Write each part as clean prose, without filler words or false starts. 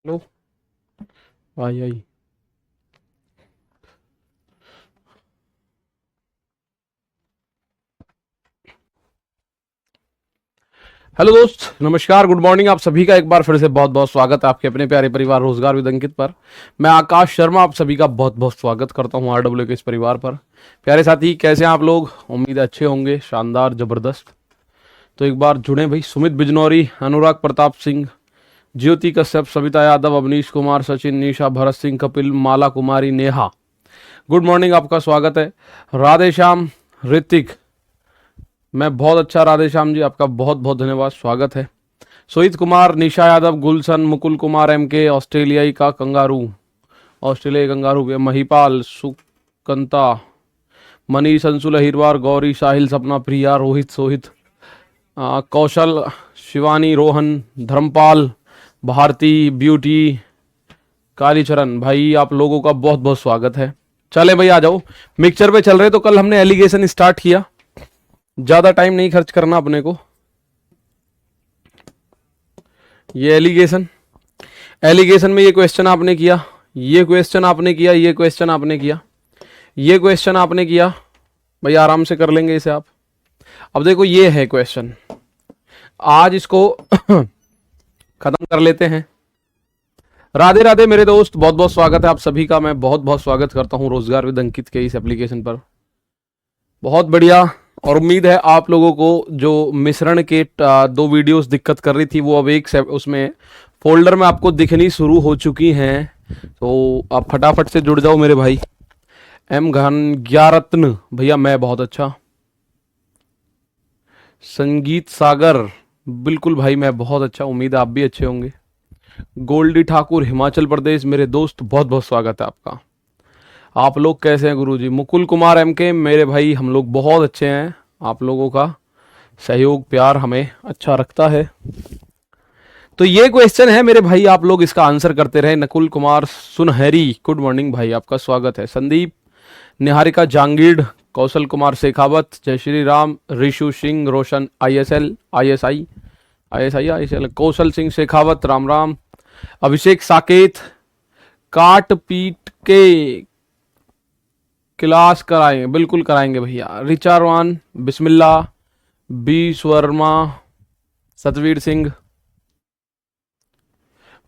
लो आई आई। Hello दोस्त, नमस्कार, good morning. आप सभी का एक बार फिर से बहुत बहुत स्वागत है आपके अपने प्यारे परिवार रोजगार विद अंकित पर। मैं आकाश शर्मा आप सभी का बहुत बहुत स्वागत करता हूं आरडब्ल्यू के इस परिवार पर। प्यारे साथी, कैसे हैं आप लोग? उम्मीद है अच्छे होंगे, शानदार, जबरदस्त। तो एक बार जुड़े भाई। सुमित बिजनौरी, अनुराग प्रताप सिंह, ज्योति कश्यप, सविता यादव, अवनीश कुमार, सचिन, निशा, भरत सिंह, कपिल, माला कुमारी, नेहा, गुड मॉर्निंग, आपका स्वागत है। राधे श्याम, ऋतिक, मैं बहुत अच्छा, राधे श्याम जी, आपका बहुत बहुत धन्यवाद, स्वागत है। सोहित कुमार, निशा यादव, गुलशन, मुकुल कुमार एमके, ऑस्ट्रेलियाई का कंगारू, ऑस्ट्रेलियाई कंगारू, महिपाल, सुकंता, मनीष, अंशुल अहिरवार, गौरी, साहिल, सपना, प्रिया, रोहित, सोहित, कौशल, शिवानी, रोहन, धर्मपाल, भारती, ब्यूटी, कालीचरण, भाई आप लोगों का बहुत बहुत स्वागत है। चले भाई, आ जाओ, मिक्सचर पे चल रहे। तो कल हमने एलिगेशन स्टार्ट किया, ज्यादा टाइम नहीं खर्च करना अपने को। ये एलिगेशन में ये क्वेश्चन आपने किया, ये क्वेश्चन आपने किया, ये क्वेश्चन आपने किया, ये क्वेश्चन आपने किया, भाई आराम से कर लेंगे इसे आप। अब देखो, ये है क्वेश्चन, आज इसको खत्म कर लेते हैं। राधे राधे मेरे दोस्त, बहुत बहुत स्वागत है आप सभी का। मैं बहुत बहुत स्वागत करता हूं रोजगार विद अंकित के इस एप्लीकेशन पर। बहुत बढ़िया। और उम्मीद है आप लोगों को जो मिश्रण के 2 वीडियोस दिक्कत कर रही थी, वो अब एक उसमें फोल्डर में आपको दिखनी शुरू हो चुकी हैं। तो आप फटाफट से जुड़ जाओ मेरे भाई। एम ज्ञारत्न भैया, मैं बहुत अच्छा। संगीत सागर, बिल्कुल भाई मैं बहुत अच्छा, उम्मीद है आप भी अच्छे होंगे। गोल्डी ठाकुर, हिमाचल प्रदेश, मेरे दोस्त बहुत बहुत स्वागत है आपका। आप लोग कैसे हैं गुरुजी? मुकुल कुमार एमके, मेरे भाई हम लोग बहुत अच्छे हैं। आप लोगों का सहयोग प्यार हमें अच्छा रखता है। तो ये क्वेश्चन है मेरे भाई, आप लोग इसका आंसर करते रहे। नकुल कुमार सुनहरी, गुड मॉर्निंग भाई, आपका स्वागत है। संदीप, निहारिका जांगीड़, कौशल कुमार शेखावत, जय श्री राम, ऋषु सिंह, रोशन, ISL, कौशल सिंह शेखावत, राम राम, अभिषेक साकेत, काट पीट के क्लास कराएंगे, बिल्कुल कराएंगे भैया। रिचारवान, बिस्मिल्लाह, बी वर्मा, सतवीर सिंह,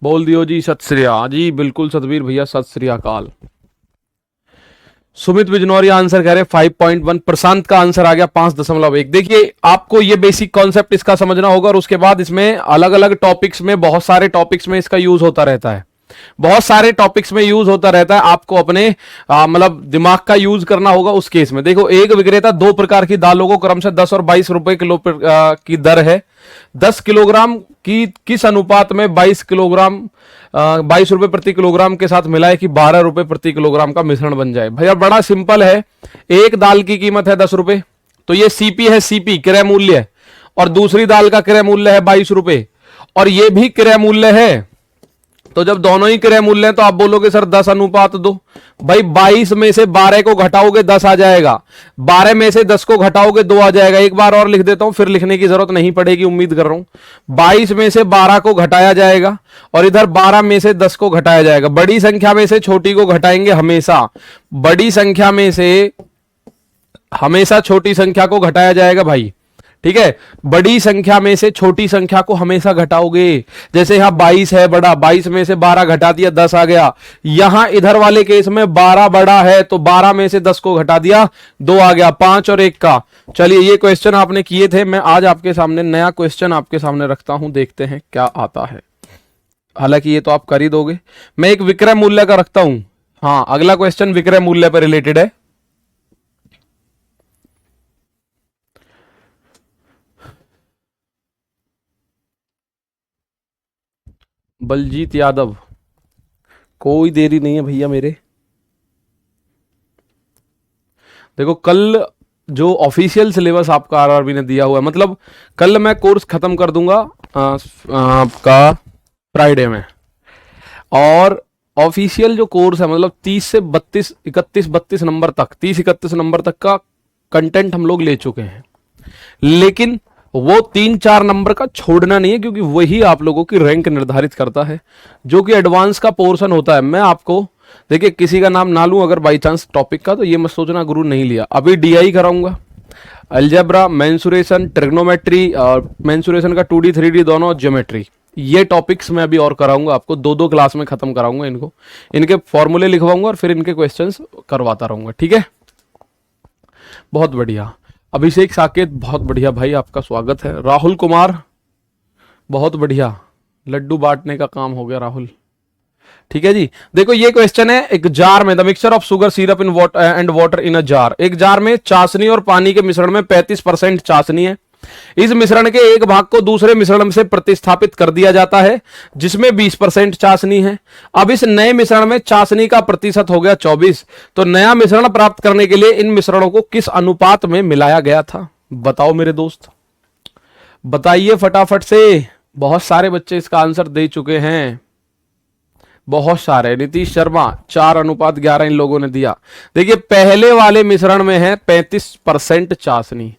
बोल दियो जी सत श्री अकाल जी, बिल्कुल सतवीर भैया, सत श्री अकाल। सुमित बिजनौरी आंसर कह रहे 5.1। प्रशांत का आंसर आ गया 5.1। देखिए, आपको ये बेसिक कॉन्सेप्ट इसका समझना होगा और उसके बाद इसमें अलग अलग टॉपिक्स में, बहुत सारे टॉपिक्स में इसका यूज होता रहता है, बहुत सारे टॉपिक्स में यूज होता रहता है। आपको अपने मतलब दिमाग का यूज करना होगा उस केस में। देखो, एक विक्रेता 2 प्रकार की दालों को क्रमशः 10 और 22 रुपए किलो की दर है। 10 किलोग्राम की किस अनुपात में 22 किलोग्राम 22 रुपए प्रति किलोग्राम के साथ मिलाए कि 12 रुपए प्रति किलोग्राम का मिश्रण बन जाए? भैया बड़ा सिंपल है। एक दाल की कीमत है 10 रुपए, तो ये सीपी है, सीपी क्रय मूल्य है, और दूसरी दाल का क्रय मूल्य है 22 रुपए, और ये भी क्रय मूल्य है। तो जब दोनों ही क्रय मूल्य हैं तो आप बोलोगे सर 10 अनुपात 2। भाई 22 में से 12 को घटाओगे 10 आ जाएगा, 12 में से 10 को घटाओगे 2 आ जाएगा। एक बार और लिख देता हूं, फिर लिखने की जरूरत नहीं पड़ेगी, उम्मीद कर रहा हूं। 22 में से 12 को घटाया जाएगा और इधर 12 में से 10 को घटाया जाएगा। बड़ी संख्या में से छोटी को घटाएंगे हमेशा, बड़ी संख्या में से हमेशा छोटी संख्या को घटाया जाएगा भाई, ठीक है। बड़ी संख्या में से छोटी संख्या को हमेशा घटाओगे। जैसे यहां 22 है बड़ा, 22 में से 12 घटा दिया 10 आ गया। यहां इधर वाले केस में 12 बड़ा है तो 12 में से 10 को घटा दिया 2 आ गया, 5 और 1 का। चलिए, ये क्वेश्चन आपने किए थे, मैं आज आपके सामने नया क्वेश्चन आपके सामने रखता हूं, देखते हैं क्या आता है। हालांकि ये तो आप कर ही दोगे। मैं एक विक्रय मूल्य का रखता हूं। हाँ, अगला क्वेश्चन विक्रय मूल्य पर रिलेटेड है। बलजीत यादव, कोई देरी नहीं है भैया मेरे। देखो, कल जो ऑफिशियल सिलेबस आपका आरआरबी ने दिया हुआ है, मतलब कल मैं कोर्स खत्म कर दूंगा आपका फ्राइडे में, और ऑफिशियल जो कोर्स है मतलब 30 से 32 नंबर तक, 30-31 नंबर तक का कंटेंट हम लोग ले चुके हैं। लेकिन वो 3-4 नंबर का छोड़ना नहीं है, क्योंकि वही आप लोगों की रैंक निर्धारित करता है, जो कि एडवांस का पोर्शन होता है। मैं आपको देखिए किसी का नाम ना लूं अगर बाई चांस टॉपिक का, तो ये मत सोचना गुरु नहीं लिया। अभी डीआई कराऊंगा, अलजेब्रा, मेंसुरेशन, ट्रिग्नोमेट्री और मेंसुरेशन का 2D 3D दोनों, ज्योमेट्री, ये टॉपिक्स मैं अभी और कराऊंगा आपको। 2-2 क्लास में खत्म कराऊंगा इनको, इनके फॉर्मूले लिखवाऊंगा और फिर इनके क्वेश्चंस करवाता रहूंगा, ठीक है। बहुत बढ़िया। अभिषेक साकेत, बहुत बढ़िया भाई, आपका स्वागत है। राहुल कुमार, बहुत बढ़िया, लड्डू बांटने का काम हो गया राहुल, ठीक है जी। देखो ये क्वेश्चन है, एक जार में the mixture of sugar syrup in water and water in a jar, एक जार में चाशनी और पानी के मिश्रण में 35% चाशनी है। इस मिश्रण के एक भाग को दूसरे मिश्रण से प्रतिस्थापित कर दिया जाता है जिसमें 20% चाशनी है। अब इस नए मिश्रण में चाशनी का प्रतिशत हो गया 24, तो नया मिश्रण प्राप्त करने के लिए इन मिश्रणों को किस अनुपात में मिलाया गया था? बताओ मेरे दोस्त, बताइए फटाफट से। बहुत सारे बच्चे इसका आंसर दे चुके हैं, बहुत सारे। नीतीश शर्मा 4:11 इन लोगों ने दिया। देखिए पहले वाले मिश्रण में है 35% चाशनी,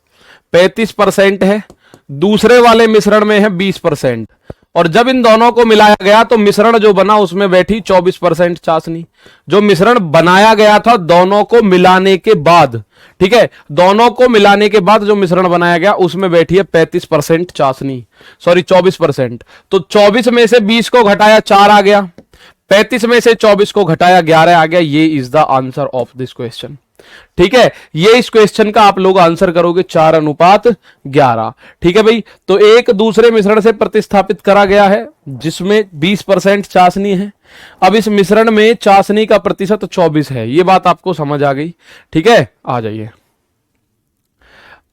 35% है, दूसरे वाले मिश्रण में है 20%, और जब इन दोनों को मिलाया गया तो मिश्रण जो बना उसमें बैठी 24% चाशनी। जो मिश्रण बनाया गया था दोनों को मिलाने के बाद, ठीक है, दोनों को मिलाने के बाद जो मिश्रण बनाया गया उसमें बैठी है 35% चाशनी, सॉरी 24%। तो 24 में से 20 को घटाया 4 आ गया, 35 में से 24 को घटाया 11 आ गया। ये is the answer of this question, ठीक है। ये इस क्वेश्चन का आप लोग आंसर करोगे 4:11, ठीक है भाई। तो एक दूसरे मिश्रण से प्रतिस्थापित करा गया है जिसमें 20% चाशनी है। अब इस मिश्रण में चाशनी का प्रतिशत 24 है, ये बात आपको समझ आ गई, ठीक है। आ जाइए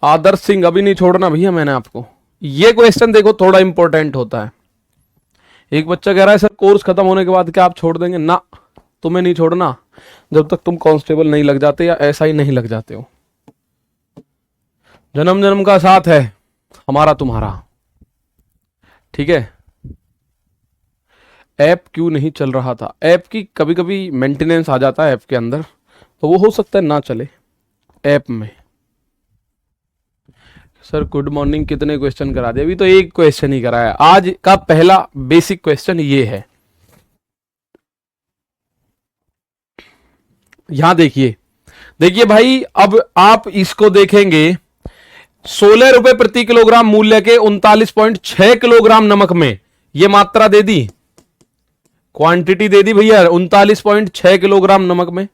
आदर्श सिंह, अभी नहीं छोड़ना भैया मैंने आपको। ये क्वेश्चन देखो थोड़ा इंपॉर्टेंट होता है। एक बच्चा कह रहा है सर कोर्स खत्म होने के बाद क्या आप छोड़ देंगे? ना, तुम्हें नहीं छोड़ना जब तक तुम कांस्टेबल नहीं लग जाते या ऐसा ही नहीं लग जाते हो। जन्म जन्म का साथ है हमारा तुम्हारा, ठीक है। ऐप क्यों नहीं चल रहा था? ऐप की कभी कभी मेंटेनेंस आ जाता है ऐप के अंदर, तो वो हो सकता है ना चले ऐप में। सर गुड मॉर्निंग, कितने क्वेश्चन करा दिए? अभी तो एक क्वेश्चन ही कराया। आज का पहला बेसिक क्वेश्चन ये है, यहां देखिए। देखिए भाई अब आप इसको देखेंगे, 16 रुपए प्रति किलोग्राम मूल्य के 39.6 किलोग्राम नमक में ये मात्रा दे दी, क्वांटिटी दे दी भैया 39.6 किलोग्राम नमक में।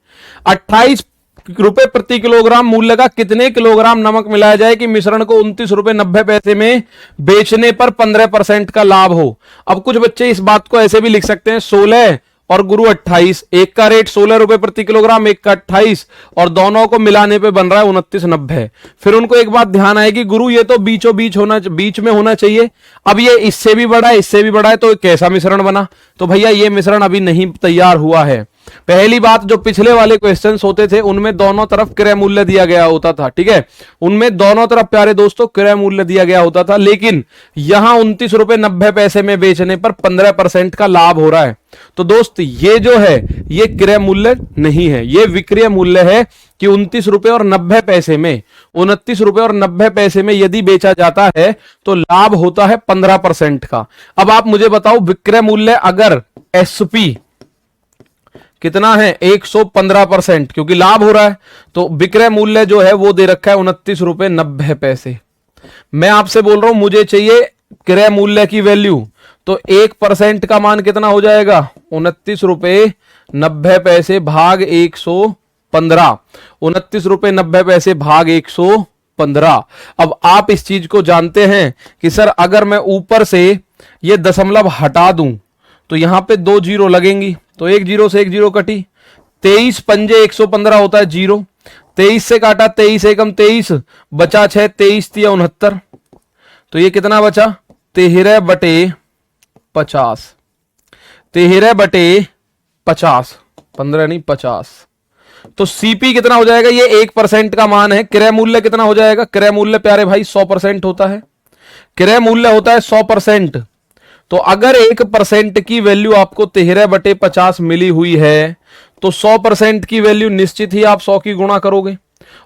28 रुपए प्रति किलोग्राम मूल्य का कितने किलोग्राम नमक मिलाया जाए कि मिश्रण को 29.90 में बेचने पर 15% का लाभ हो? अब कुछ बच्चे इस बात को ऐसे भी लिख सकते हैं, 16 और गुरु 28, एक का रेट 16 रुपए प्रति किलोग्राम, एक का 28, और दोनों को मिलाने पे बन रहा है 29.90। फिर उनको एक बात ध्यान आएगी, गुरु ये तो बीचों बीच में होना चाहिए। अब ये इससे भी बड़ा है, इससे भी बड़ा है, तो कैसा मिश्रण बना? तो भैया ये मिश्रण अभी नहीं तैयार हुआ है। पहली बात, जो पिछले वाले क्वेश्चंस होते थे उनमें दोनों तरफ क्रय मूल्य दिया गया होता था, ठीक है, उनमें दोनों तरफ प्यारे दोस्तों क्रय मूल्य दिया गया होता था, लेकिन यहां 29.90 में बेचने पर 15% का लाभ हो रहा है। तो दोस्त ये जो है ये क्रय मूल्य नहीं है, ये विक्रय मूल्य है कि 29.90 में, 29.90 में यदि बेचा जाता है तो लाभ होता है 15% का। अब आप मुझे बताओ विक्रय मूल्य अगर एसपी कितना है 115%, क्योंकि लाभ हो रहा है, तो विक्रय मूल्य जो है वो दे रखा है 29.90। मैं आपसे बोल रहा हूं मुझे चाहिए क्रय मूल्य की वैल्यू, तो 1% का मान कितना हो जाएगा? 29.90 भाग 115, 29.90 भाग 115। अब आप इस चीज को जानते हैं कि सर अगर मैं ऊपर से ये दशमलव हटा दूं तो यहां पे 2 जीरो लगेंगी, तो एक जीरो से एक जीरो कटी, 23 पंजे 115 होता है जीरो, 23 से काटा 23 एकम 23, बचा 6, 23 तिया 69, तो ये कितना बचा? 13/50, 13/50, 15 नहीं 50। तो सीपी कितना हो जाएगा? ये 1% का मान है। क्रय मूल्य कितना हो जाएगा? क्रय मूल्य प्यारे भाई 100% होता है, क्रय मूल्य होता है 100%। तो अगर 1% की वैल्यू आपको 13/50 मिली हुई है तो 100% की वैल्यू निश्चित ही आप 100 की गुणा करोगे,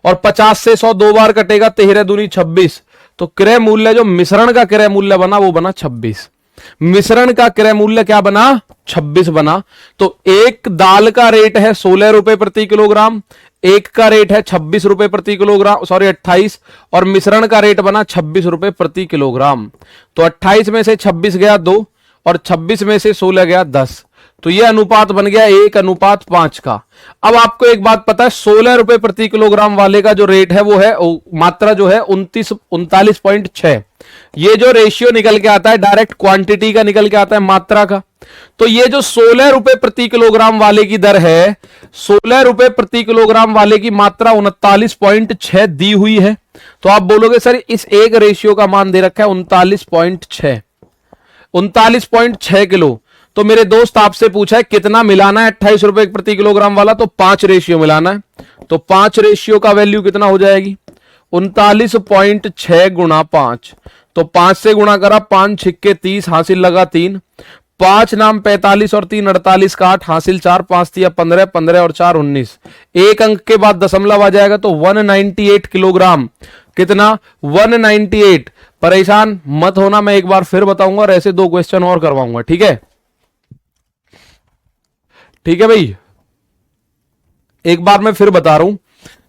और 50 से 100 दो बार कटेगा, 13 दूनी 26, तो क्रय मूल्य जो मिश्रण का क्रय मूल्य बना वो बना 26। मिश्रण का क्रय मूल्य क्या बना? 26 बना। तो एक दाल का रेट है 16 रुपए प्रति किलोग्राम, एक का रेट है 26 रुपए प्रति किलोग्राम, सॉरी 28, और मिश्रण का रेट बना 26 रुपए प्रति किलोग्राम। तो 28 में से 26 गया 2 और 26 में से 16 गया 10। तो यह अनुपात बन गया 1:5 का। अब आपको एक बात पता है, 16 रुपए प्रति किलोग्राम वाले का जो रेट है वो है, मात्रा जो है 39.6। ये जो रेशियो निकल के आता है डायरेक्ट क्वांटिटी का निकल के आता है, मात्रा का। तो ये जो 16 रुपए प्रति किलोग्राम वाले की दर है, 16 रुपए प्रति किलोग्राम वाले की मात्रा 39.6 दी हुई है। तो आप बोलोगे सर इस एक रेशियो का मान दे रखा है 39.6, 39.6 किलो। तो मेरे दोस्त आपसे पूछा है कितना मिलाना है 28 रुपए प्रति किलोग्राम वाला, तो 5 रेशियो मिलाना है। तो 5 रेशियो का वैल्यू कितना हो जाएगी? 39.6 गुणा 5। तो 5 से गुणा करा, 5 छिक्के 30, हासिल लगा 3, 5 नाम 45 और 3 48 का 8, हासिल 4, 5 तिया 15, 15 और 4 19। एक अंक के बाद दशमलव आ जाएगा तो 198 किलोग्राम। कितना? 198। परेशान मत होना, मैं एक बार फिर बताऊंगा और ऐसे 2 क्वेश्चन और करवाऊंगा, ठीक है? ठीक है भाई, एक बार मैं फिर बता रहा हूं,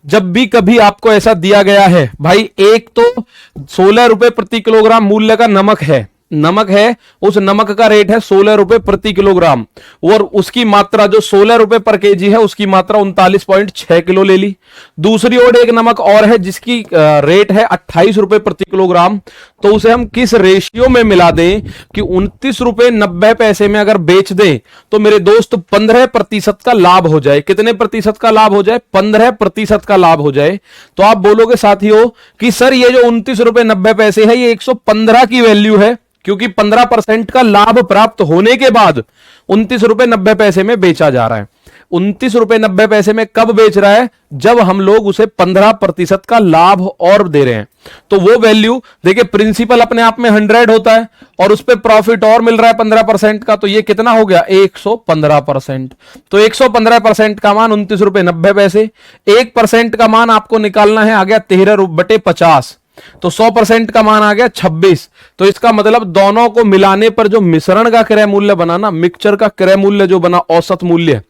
जब भी कभी आपको ऐसा दिया गया है भाई, एक तो 16 रुपए प्रति किलोग्राम मूल्य का नमक है, नमक है, उस नमक का रेट है 16 रुपए प्रति किलोग्राम, और उसकी मात्रा जो 16 रुपए पर केजी है उसकी मात्रा 39.6 किलो ले ली। दूसरी ओर एक नमक और है जिसकी रेट है 28 रुपए प्रति किलोग्राम। तो उसे हम किस रेशियो में मिला दें कि 29 रुपए 90 पैसे में अगर बेच दें तो मेरे दोस्त 15% का लाभ हो जाए। कितने प्रतिशत का लाभ हो जाए? 15% का लाभ हो जाए। तो आप बोलोगे साथियों कि सर ये जो 29 रुपए 90 पैसे है ये 115 की वैल्यू है, क्योंकि 15% का लाभ प्राप्त होने के बाद 29 रुपए 90 पैसे में बेचा जा रहा है। 29 रुपए 90 पैसे में कब बेच रहा है? जब हम लोग उसे 15% का लाभ और दे रहे हैं। तो वो वैल्यू देखिए, प्रिंसिपल अपने आप में 100 होता है और उस पर प्रॉफिट और मिल रहा है 15% का, तो ये कितना हो गया? 115%। तो 115% का मान 29 रुपए 90 पैसे। 1% का मान आपको निकालना है, आ गया 13/50। तो 100% का मान आ गया 26। तो इसका मतलब दोनों को मिलाने पर जो मिश्रण का क्रय मूल्य बना ना, मिक्सचर का क्रय मूल्य जो बना, औसत मूल्य,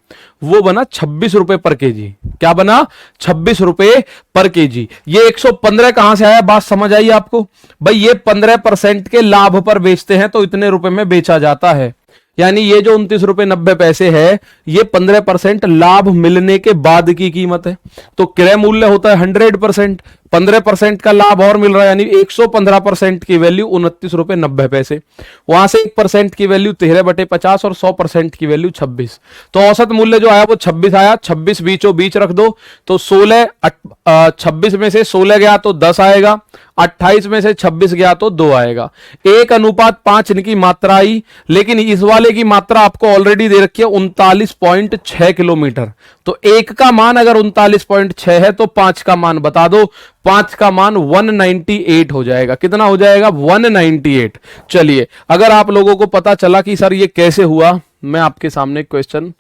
वो बना 26 रुपए पर केजी। क्या बना? 26 रुपए पर केजी। ये 115 कहां से आया? बात समझ आई आपको? भाई ये 15% के लाभ पर बेचते हैं तो इतने रुपए में बेचा जाता है। यानी ये जो 29 रुपए 90 पैसे है, ये 15% लाभ मिलने के बाद की कीमत है। तो क्रय मूल्य होता है 100%, 15% का लाभ और मिल रहा है, यानी 115% की वैल्यू 29 रुपए 90 पैसे। वहां से 1% की वैल्यू 13/50 और 100% की वैल्यू 26। तो औसत मूल्य जो आया वो 26 आया। 26 बीचों बीच रख दो तो 26 में से 16 गया तो 10 आएगा, 28 में से 26 गया तो 2 आएगा। 1:5 इनकी मात्रा आई, लेकिन इस वाले की मात्रा आपको ऑलरेडी दे रखी है 39.6 किलोमीटर। तो एक का मान अगर 39.6 है तो 5 का मान बता दो। 5 का मान 198 हो जाएगा। कितना हो जाएगा? 198। चलिए, अगर आप लोगों को पता चला कि सर ये कैसे हुआ, मैं आपके सामने क्वेश्चन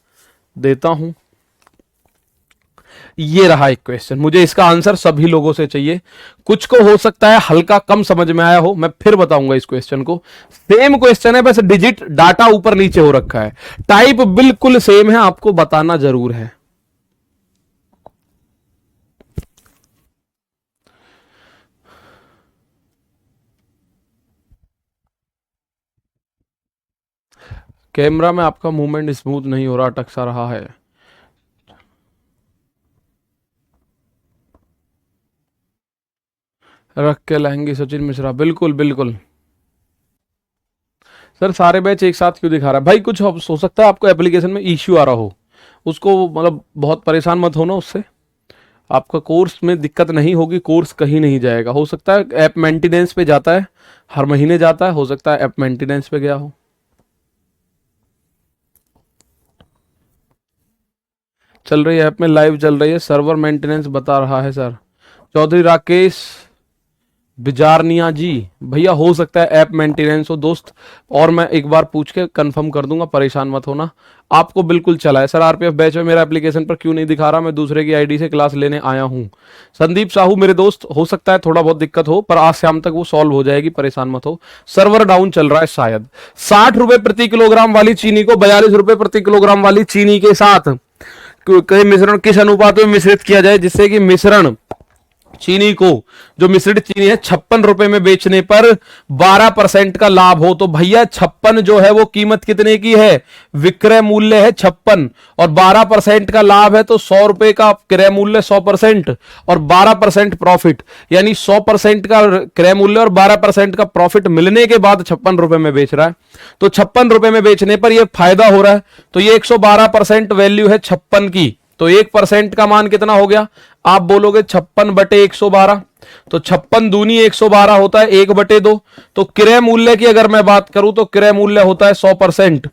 देता हूं। ये रहा एक क्वेश्चन, मुझे इसका आंसर सभी लोगों से चाहिए। कुछ को हो सकता है हल्का कम समझ में आया हो, मैं फिर बताऊंगा इस क्वेश्चन को। सेम क्वेश्चन है, बस डिजिट डाटा ऊपर नीचे हो रखा है, टाइप बिल्कुल सेम है, आपको बताना जरूर है। कैमरा में आपका मूवमेंट स्मूथ नहीं हो रहा, अटक सा रहा है। रख के लाएंगे सचिन मिश्रा, बिल्कुल बिल्कुल। सर सारे बैच एक साथ क्यों दिखा रहा है? भाई कुछ हो सकता है आपको एप्लीकेशन में इश्यू आ रहा हो, उसको मतलब बहुत परेशान मत होना उससे। आपका कोर्स में दिक्कत नहीं होगी, कोर्स कहीं नहीं जाएगा। हो सकता है ऐप मेंटेनेंस पे जाता है, हर महीने जाता है, हो सकता है ऐप मेंटेनेंस पे गया हो। चल रही है ऐप में, लाइव चल रही है, सर्वर मेंटेनेंस बता रहा है सर। चौधरी राकेश बिजारनिया जी, भैया हो सकता है ऐप मेंटेनेंस हो दोस्त, और मैं एक बार पूछ के कंफर्म कर दूंगा, परेशान मत होना। आपको बिल्कुल चला है सर, आरपीएफ बैच में मेरा एप्लीकेशन पर क्यों नहीं दिखा रहा, मैं दूसरे की आईडी से क्लास लेने आया हूं। संदीप साहू मेरे दोस्त, हो सकता है थोड़ा बहुत दिक्कत हो, पर आज शाम तक वो सॉल्व हो जाएगी, परेशान मत हो। सर्वर डाउन चल रहा है शायद। 60 रुपए प्रति किलोग्राम वाली चीनी को 42 रुपए प्रति किलोग्राम वाली चीनी के साथ कई मिश्रण किस अनुपात में मिश्रित किया जाए जिससे कि मिश्रण चीनी को, जो मिश्रित चीनी है 56 रुपए में बेचने पर 12% का लाभ हो। तो भैया 56 जो है वो कीमत कितने की है, विक्रय मूल्य है 56, और 12% का लाभ है, तो 100 रुपए का क्रय मूल्य 100% और 12% प्रॉफिट, यानी 100% का क्रय मूल्य और 12% का प्रॉफिट मिलने के बाद 56 रुपए में बेच रहा है। तो 56 रुपए में बेचने पर यह फायदा हो रहा है। तो ये 112% वैल्यू है 56 की। तो 1% का मान कितना हो गया, आप बोलोगे 56/112, तो 56 दूनी 112 होता है 1/2। तो क्रय मूल्य की अगर मैं बात करूं तो क्रय मूल्य होता है 100%,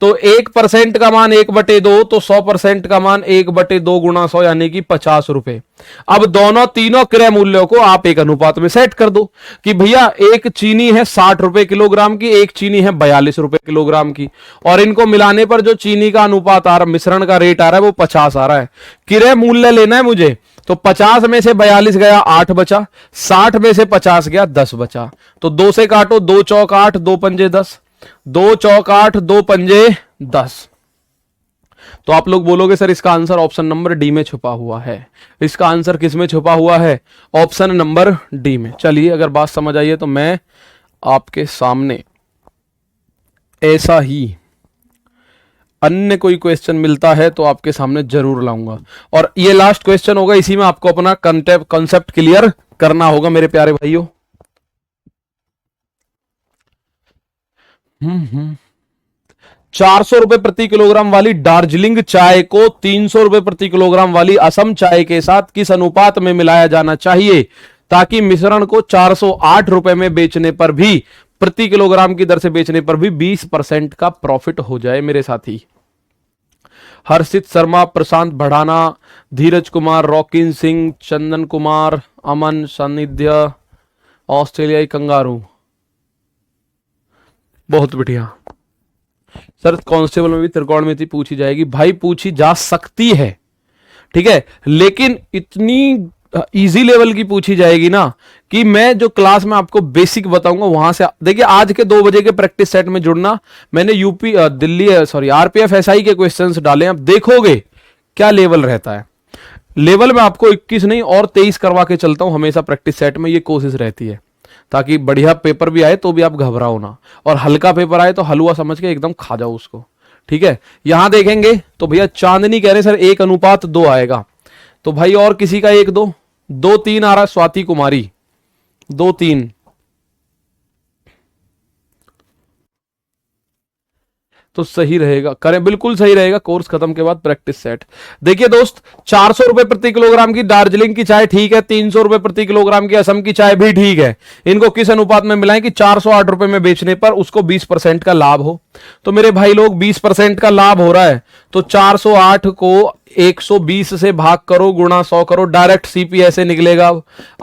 तो 1% का मान 1/2, तो 100% का मान 1/2 गुणा 100 यानी कि 50 रुपए। अब दोनों तीनों क्रय मूल्यों को आप एक अनुपात में सेट कर दो कि भैया एक चीनी है 60 रुपए किलोग्राम की, एक चीनी है 42 रुपए किलोग्राम की, और इनको मिलाने पर जो चीनी का अनुपात आ रहा, मिश्रण का रेट आ रहा है वो 50 आ रहा है। क्रय मूल्य लेना है मुझे, तो 50 में से 42 गया 8 बचा, 60 में से 50 गया 10 बचा। तो 2 से काटो, 2 चौक 8, 2 पंजे 10, 2 चौक 8, 2 पंजे 10। तो आप लोग बोलोगे सर इसका आंसर ऑप्शन नंबर डी में छुपा हुआ है। इसका आंसर किस में छुपा हुआ है, ऑप्शन नंबर डी में। चलिए अगर बात समझ आई है तो मैं आपके सामने ऐसा ही अन्य कोई क्वेश्चन मिलता है तो आपके सामने जरूर लाऊंगा, और ये लास्ट क्वेश्चन होगा, इसी में आपको अपना कॉन्सेप्ट क्लियर करना होगा मेरे प्यारे भाइयों। 400 रुपए प्रति किलोग्राम वाली दार्जिलिंग चाय को 300 रुपए प्रति किलोग्राम वाली असम चाय के साथ किस अनुपात में मिलाया जाना चाहिए ताकि मिश्रण को 408 रुपए में बेचने पर भी, प्रति किलोग्राम की दर से बेचने पर भी 20% का प्रॉफिट हो जाए मेरे साथी। हर्षित शर्मा, प्रशांत भड़ाना, धीरज कुमार, रॉकिन सिंह, चंदन कुमार, अमन सानिध्य, ऑस्ट्रेलियाई कंगारू, बहुत बढ़िया सर। कांस्टेबल में भी त्रिकोणमिति पूछी जाएगी, भाई पूछी जा सकती है, ठीक है, लेकिन इतनी इजी लेवल की पूछी जाएगी ना कि मैं जो क्लास में आपको बेसिक बताऊंगा वहां से। देखिए आज के 2 बजे के प्रैक्टिस सेट में जुड़ना, मैंने यूपी आरपीएफ एसआई के क्वेश्चंस डाले, आप देखोगे क्या लेवल रहता है। लेवल में आपको 21 नहीं और 23 करवा के चलता हूं हमेशा प्रैक्टिस सेट में, ये कोशिश रहती है ताकि बढ़िया पेपर भी आए तो भी आप घबराओ ना, और हल्का पेपर आए तो हलवा समझ के एकदम खा जाओ उसको, ठीक है। यहां देखेंगे तो भैया चांदनी कह रहे सर 1:2 आएगा, तो भाई और किसी का 1-2, 2-3 आ रहा है, स्वाति कुमारी 2-3, तो सही रहेगा, करें बिल्कुल सही रहेगा। कोर्स खत्म के बाद प्रैक्टिस सेट। देखिए दोस्त 400 रुपए प्रति किलोग्राम की दार्जिलिंग की चाय ठीक है, 300 रुपए प्रति किलोग्राम की असम की चाय भी ठीक है। इनको किस अनुपात में मिलाएं कि 408 रुपए में बेचने पर उसको 20% का लाभ हो। तो मेरे भाई लोग 20% का लाभ हो रहा है, तो 408 को 120 से भाग करो, गुणा 100 करो, डायरेक्ट सीपी ऐसे निकलेगा।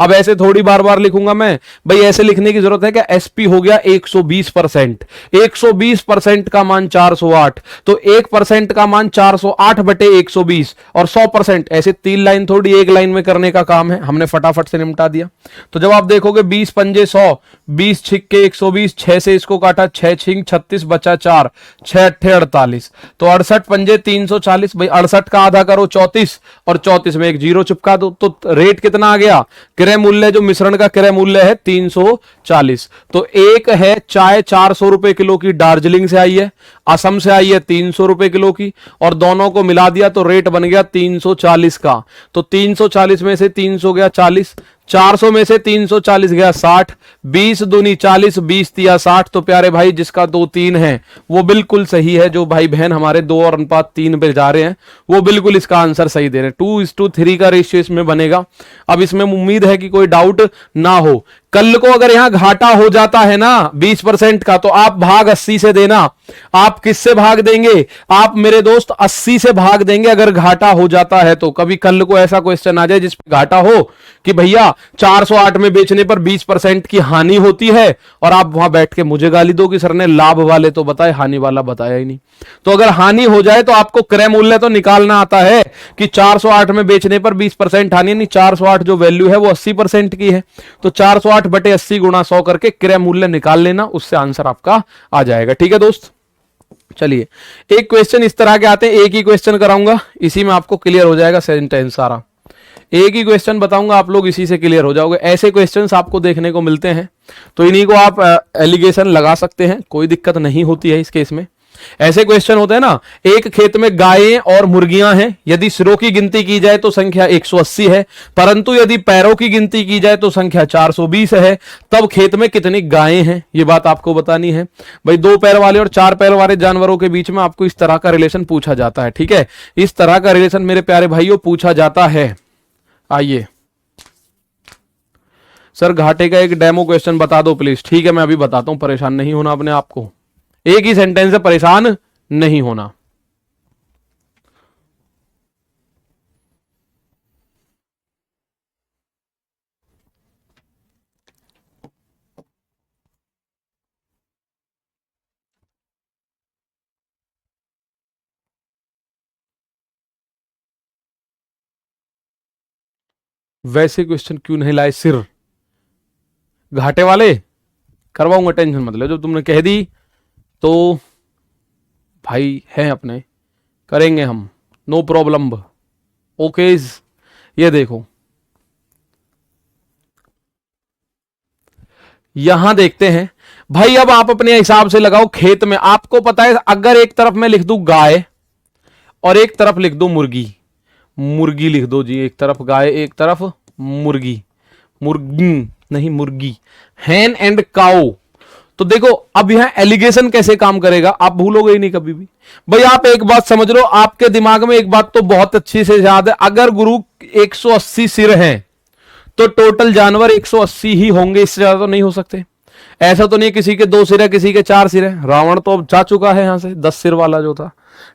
अब ऐसे थोड़ी बार बार लिखूंगा मैं, भाई ऐसे लिखने की जरूरत है क्या, एसपी हो गया 120%, 120% का मान 408, तो 1% का मान 408/120 और 100%, ऐसे 3 लाइन थोड़ी 1 लाइन में करने का काम है, हमने फटाफट से निपटा दिया। तो जब आप देखोगे 20 पंजे 100, 20 छिक्के 120, 6 से इसको काटा, 6 छिंग 36 बचा 4, 6 अट्ठे 48, तो 68 पंजे 340, भाई 68 का आधा करो 34, और 34 में एक 0 चिपका दो, तो रेट कितना आ गया, क्रय मूल्य जो मिश्रण का क्रय मूल्य है 340। तो एक है चाय 400 रुपए किलो की दार्जिलिंग से आई है, असम से आई है 300 रुपए किलो की, और दोनों को मिला दिया तो रेट बन गया 340 का। तो 340 में से 300 गया 40, 400 में से 340 गया 60, 20 दूनी 40, 20 तिया 60। तो प्यारे भाई जिसका 2-3 है वो बिल्कुल सही है, जो भाई बहन हमारे 2:3 पे जा रहे हैं वो बिल्कुल इसका आंसर सही दे रहे हैं। 2:3 का रेशियो इसमें बनेगा। अब इसमें उम्मीद है कि कोई डाउट ना हो कल को अगर यहां घाटा हो जाता है ना 20% का, तो आप भाग 80 से देना। आप किससे भाग देंगे? आप मेरे दोस्त 80 से भाग देंगे अगर घाटा हो जाता है तो। कभी कल को ऐसा क्वेश्चन आ जाए जिसपे घाटा हो कि भैया 408 में बेचने पर 20% की हानि होती है, और आप वहां बैठ के मुझे गाली दो कि सर ने लाभ वाले तो बताए, हानि वाला बताया ही नहीं। तो अगर हानि हो जाए तो आपको क्रय मूल्य तो निकालना आता है कि 408 में बेचने पर 20% हानि, नहीं 408 जो वैल्यू है वो 80% की है, तो 408 बटे 80 गुणा 100 करके क्रय मूल्य निकाल लेना, उससे आंसर आपका आ जाएगा। ठीक है दोस्त, चलिए एक क्वेश्चन इस तरह के आते हैं, एक ही क्वेश्चन कराऊंगा, इसी में आपको क्लियर हो जाएगा सेंटेंस सारा। एक ही क्वेश्चन बताऊंगा, आप लोग इसी से क्लियर हो जाओगे। ऐसे क्वेश्चंस आपको देखने को मिलते हैं तो इन्हीं को आप एलिगेशन लगा सकते हैं, कोई दिक्कत नहीं होती है इस केस में। ऐसे क्वेश्चन होते हैं ना, एक खेत में गायें और मुर्गियां हैं, यदि सिरों की गिनती की जाए तो संख्या 180 है, परंतु यदि पैरों की गिनती की जाए तो संख्या 420 है, तब खेत में कितनी गायें हैं, ये बात आपको बतानी है। भाई 2 पैर वाले और 4 पैर वाले जानवरों के बीच में आपको इस तरह का रिलेशन पूछा जाता है। ठीक है, इस तरह का रिलेशन मेरे प्यारे भाइयों पूछा जाता है। आइए सर घाटे का एक डेमो क्वेश्चन बता दो प्लीज। ठीक है मैं अभी बताता हूं, परेशान नहीं होना अपने आप को, एक ही सेंटेंस से परेशान नहीं होना। वैसे क्वेश्चन क्यों नहीं लाए सिर? घाटे वाले करवाऊंगा, टेंशन मत लो, जब तुमने कह दी तो भाई हैं अपने, करेंगे हम, नो प्रॉब्लम। ओकेज, ये देखो यहां देखते हैं भाई, अब आप अपने हिसाब से लगाओ। खेत में आपको पता है, अगर एक तरफ मैं लिख दूं गाय और एक तरफ लिख दूं मुर्गी, मुर्गी लिख दो जी, एक तरफ गाय एक तरफ मुर्गी, मुर्गी नहीं मुर्गी, हैन एंड काउ, तो देखो अब यहां एलिगेशन कैसे काम करेगा आप भूलोगे ही नहीं कभी भी। भाई आप एक बात समझ लो, आपके दिमाग में एक बात तो बहुत अच्छी से याद है, अगर गुरु 180 सिर हैं तो टोटल जानवर 180 ही होंगे, इससे ज्यादा तो नहीं हो सकते। ऐसा तो नहीं किसी के 2 सिर है किसी के 4 सिर है, रावण तो अब जा चुका है यहां से 10 सिर वाला जो था।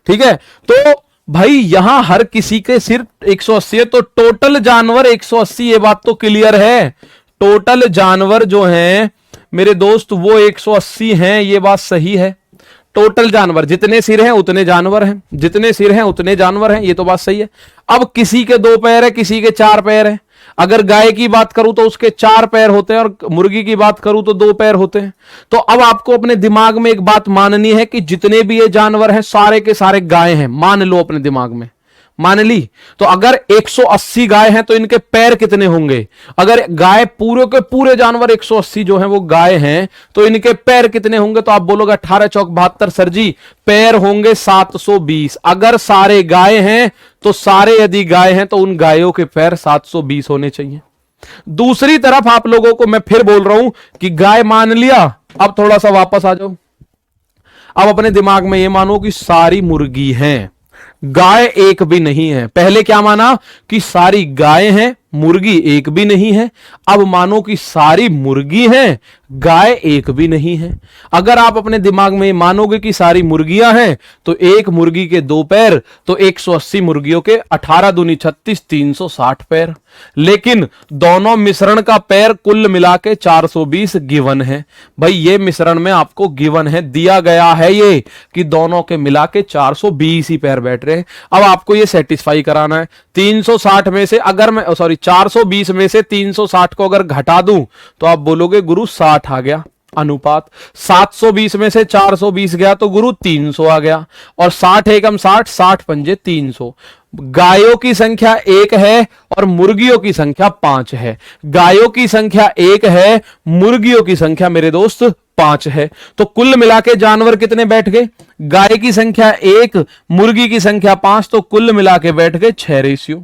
ठीक है, तो भाई यहां हर किसी के सिर 180 है, तो टोटल जानवर 180, ये बात तो क्लियर है। टोटल जानवर जो हैं मेरे दोस्त वो 180 हैं, ये बात सही है। टोटल जानवर जितने सिर हैं उतने जानवर हैं, जितने सिर हैं उतने जानवर हैं, ये तो बात सही है। अब किसी के 2 पैर है किसी के 4 पैर है, अगर गाय की बात करूं तो उसके 4 पैर होते हैं और मुर्गी की बात करूं तो 2 पैर होते हैं। तो अब आपको अपने दिमाग में एक बात माननी है कि जितने भी ये जानवर हैं सारे के सारे गाय हैं, मान लो अपने दिमाग में, मान ली। तो अगर 180 गाय हैं तो इनके पैर कितने होंगे? अगर गाय पूरे के पूरे जानवर 180 जो हैं वो गाय हैं तो इनके पैर कितने होंगे? तो आप बोलोगे 18 चौक 72 सर जी, पैर होंगे 720। अगर सारे गाय हैं तो सारे यदि गाय हैं तो उन गायों के पैर 720 होने चाहिए। दूसरी तरफ आप लोगों को मैं फिर बोल रहा हूं कि गाय मान लिया, अब थोड़ा सा वापस आ जाओ। अब अपने दिमाग में यह मानो कि सारी मुर्गी हैं, गाय एक भी नहीं है। पहले क्या माना कि सारी गाय हैं, मुर्गी एक भी नहीं है। अब मानो कि सारी मुर्गी हैं, गाय एक भी नहीं है। अगर आप अपने दिमाग में मानोगे कि सारी मुर्गियां हैं तो एक मुर्गी के 2 पैर, तो 180 मुर्गियों के 18 दूनी 36, 360 पैर। लेकिन दोनों मिश्रण का पैर कुल मिला के 420 गिवन है। भाई ये मिश्रण में आपको गिवन है, दिया गया है ये कि दोनों के मिला के 420 ही पैर बैठ रहे हैं। अब आपको ये सेटिस्फाई कराना है। 360 में से अगर मैं 420 में से 360 को अगर घटा दूं तो आप बोलोगे गुरु 60 आ गया अनुपात। 720 में से 420 गया तो गुरु 300 आ गया, और 60 एकम 60, 60 पंजे 300। गायों की संख्या 1 है और मुर्गियों की संख्या 5 है। गायों की संख्या 1 है, मुर्गियों की संख्या मेरे दोस्त 5 है। तो कुल मिला के जानवर कितने बैठ गए? गाय की संख्या 1, मुर्गी की संख्या 5, तो कुल मिला के बैठ गए 6 रेशियो।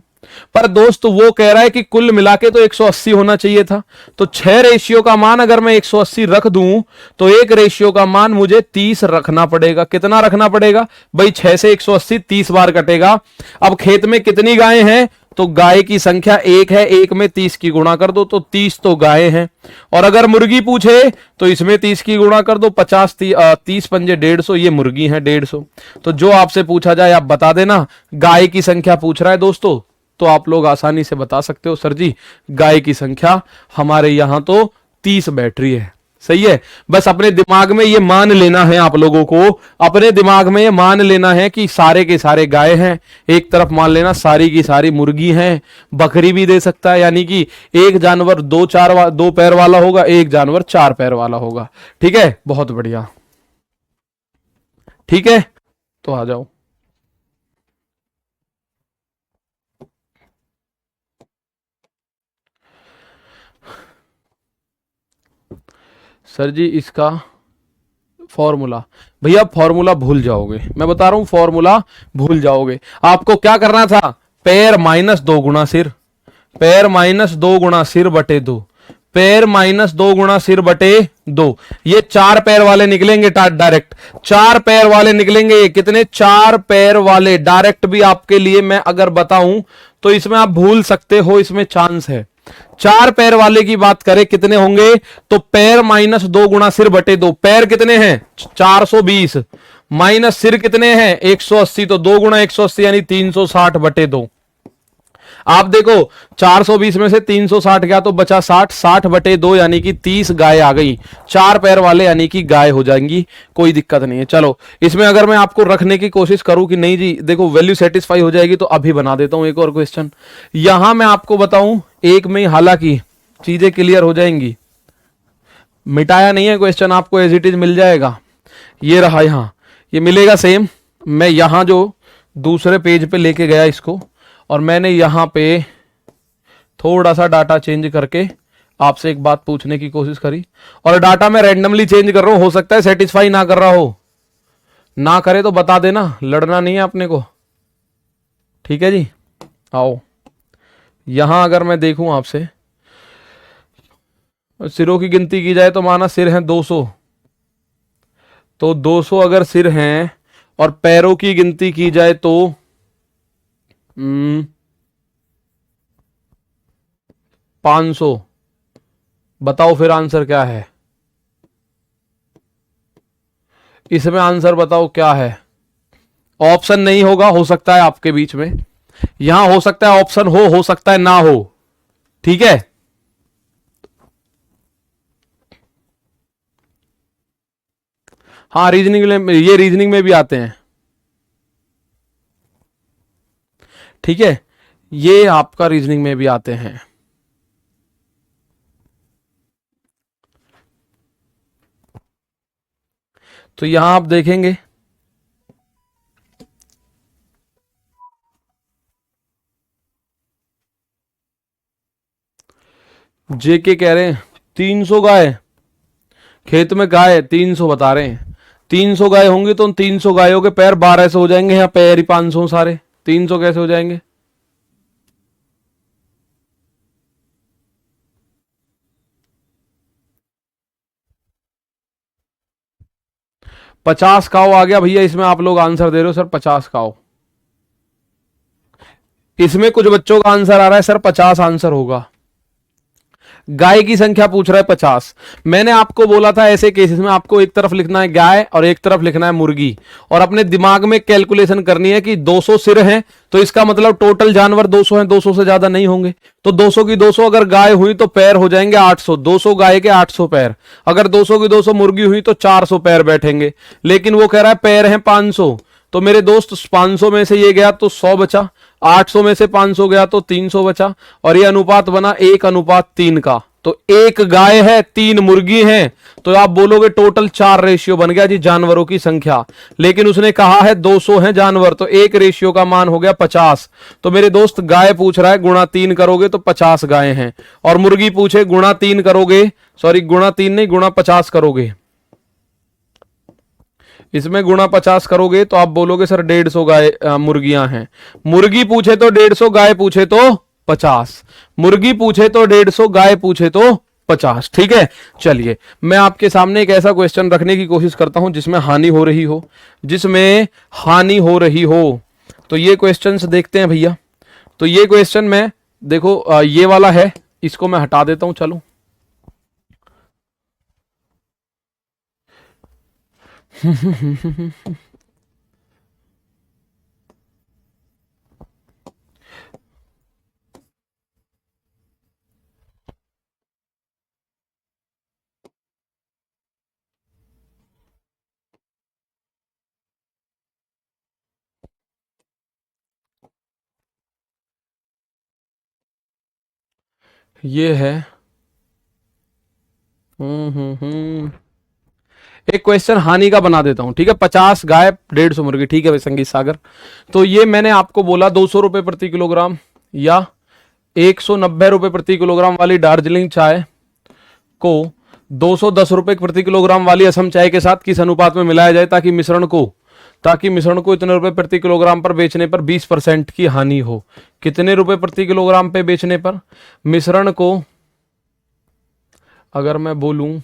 पर दोस्त वो कह रहा है कि कुल मिला के तो 180 होना चाहिए था, तो 6 रेशियो का मान अगर मैं 180 रख दूं तो 1 रेशियो का मान मुझे 30 रखना पड़ेगा। कितना रखना पड़ेगा भाई? 6 से 180 30 बार कटेगा। अब खेत में कितनी गायें हैं? तो गाय की संख्या 1 है, 1 में 30 की गुणा कर दो तो 30 तो गाय हैं। और अगर मुर्गी पूछे तो इसमें 30 की गुणा कर दो, 50 30 पंजे 150, ये मुर्गी है 150। तो जो आपसे पूछा जाए आप बता देना। गाय की संख्या पूछ रहा है दोस्तों, तो आप लोग आसानी से बता सकते हो सर जी गाय की संख्या हमारे यहां तो 30 बैठ रही है। सही है, बस अपने दिमाग में ये मान लेना है, आप लोगों को अपने दिमाग में ये मान लेना है कि सारे के सारे गाय हैं, एक तरफ मान लेना सारी की सारी मुर्गी हैं। बकरी भी दे सकता है, यानी कि एक जानवर दो पैर वाला होगा, एक जानवर 4 पैर वाला होगा। ठीक है, बहुत बढ़िया। ठीक है, तो आ जाओ। सर जी इसका फॉर्मूला, भैया फॉर्मूला भूल जाओगे, मैं बता रहा हूं फॉर्मूला भूल जाओगे। आपको क्या करना था, पैर माइनस 2 गुना सिर, पैर माइनस 2 गुना सिर बटे 2, पैर माइनस 2 गुना सिर बटे 2। ये 4 पैर वाले निकलेंगे डायरेक्ट, 4 पैर वाले निकलेंगे। ये कितने, 4 पैर वाले डायरेक्ट भी आपके लिए मैं अगर बताऊं तो इसमें आप भूल सकते हो, इसमें चांस है। 4 पैर वाले की बात करें कितने होंगे, तो पैर माइनस 2 गुना सिर बटे 2। पैर कितने हैं 420, माइनस सिर कितने हैं 180, तो 2 गुना 180 यानी 360 बटे 2। आप देखो 420 में से 360 गया तो बचा 60, 60 बटे 2 यानी कि 30 गाय आ गई। 4 पैर वाले यानी कि गाय हो जाएंगी, कोई दिक्कत नहीं है। चलो इसमें अगर मैं आपको रखने की कोशिश करूं कि नहीं जी देखो वैल्यू सेटिस्फाई हो जाएगी, तो अभी बना देता हूं एक और क्वेश्चन। यहां मैं आपको बताऊं एक में हालांकि चीजें क्लियर हो जाएंगी, मिटाया नहीं है क्वेश्चन, आपको एज इट इज मिल जाएगा। ये रहा, यहां ये मिलेगा सेम। मैं यहां जो दूसरे पेज पे लेके गया इसको, और मैंने यहां पे थोड़ा सा डाटा चेंज करके आपसे एक बात पूछने की कोशिश करी, और डाटा मैं रैंडमली चेंज कर रहा हूं, हो सकता है सेटिस्फाई ना कर रहा हो, ना करे तो बता देना, लड़ना नहीं है अपने को। ठीक है जी, आओ यहां अगर मैं देखूं आपसे, सिरों की गिनती की जाए तो माना सिर हैं 200, तो 200 अगर सिर हैं, और पैरों की गिनती की जाए तो 500। बताओ फिर आंसर क्या है, इसमें आंसर बताओ क्या है। ऑप्शन नहीं होगा, हो सकता है आपके बीच में, यहां हो सकता है ऑप्शन हो सकता है ना हो। ठीक है, हाँ रीजनिंग में, ये रीजनिंग में भी आते हैं। ठीक है, ये आपका रीजनिंग में भी आते हैं। तो यहां आप देखेंगे जेके कह रहे हैं 300 गाय खेत में, गाय 300 बता रहे हैं। 300 गाय होंगी तो 300 गायों के पैर 1200 हो जाएंगे, यहाँ पैर ही 500 सारे, 300 कैसे हो जाएंगे। पचास काऊ आ गया भैया, इसमें आप लोग आंसर दे रहे हो सर 50 काऊ। इसमें कुछ बच्चों का आंसर आ रहा है सर 50 आंसर होगा। गाय की संख्या पूछ रहा है 50। मैंने आपको बोला था ऐसे केसेस में आपको एक तरफ लिखना है गाय और एक तरफ लिखना है मुर्गी, और अपने दिमाग में कैलकुलेशन करनी है कि 200 सिर हैं तो इसका मतलब टोटल जानवर 200 हैं, 200 से ज्यादा नहीं होंगे। तो 200 की 200 अगर गाय हुई तो पैर हो जाएंगे 800, 200 गाय के 800 पैर। अगर 200 की 200 मुर्गी हुई तो 400 पैर बैठेंगे, लेकिन वो कह रहा है पैर हैं 500। तो मेरे दोस्त 500 में से ये गया तो 100 बचा, 800 में से 500 गया तो 300 बचा, और ये अनुपात बना 1:3 का। तो 1 गाय है 3 मुर्गी हैं, तो आप बोलोगे टोटल 4 रेशियो बन गया जी जानवरों की संख्या। लेकिन उसने कहा है 200 हैं जानवर, तो 1 रेशियो का मान हो गया 50। तो मेरे दोस्त गाय पूछ रहा है गुणा 3 करोगे तो 50 गाय हैं, और मुर्गी पूछे गुणा 3 करोगे, सॉरी गुणा 3 नहीं गुणा 50 करोगे, इसमें गुणा 50 करोगे तो आप बोलोगे सर 150 गाय मुर्गियां हैं। मुर्गी पूछे तो 150, गाय पूछे तो 50, मुर्गी पूछे तो 150, गाय पूछे तो 50। ठीक है, चलिए मैं आपके सामने एक ऐसा क्वेश्चन रखने की कोशिश करता हूं जिसमें हानि हो रही हो, जिसमें हानि हो रही हो। तो ये क्वेश्चंस देखते हैं भैया। तो ये क्वेश्चन में देखो ये वाला है, इसको मैं हटा देता हूं, चलो। ये है। हम्म। एक क्वेश्चन हानि का बना देता हूं, ठीक है। 50 गाय 150 मुर्गी, ठीक है भाई संगीत सागर। तो ये मैंने आपको बोला 200 रुपए प्रति किलोग्राम या 190 रुपए प्रति किलोग्राम वाली दार्जिलिंग चाय को 210 रुपए प्रति किलोग्राम वाली असम चाय के साथ किस अनुपात में मिलाया जाए ताकि मिश्रण को इतने रुपए प्रति किलोग्राम पर बेचने पर 20% की हानि हो। कितने रुपए प्रति किलोग्राम पे बेचने पर मिश्रण को, अगर मैं बोलूं,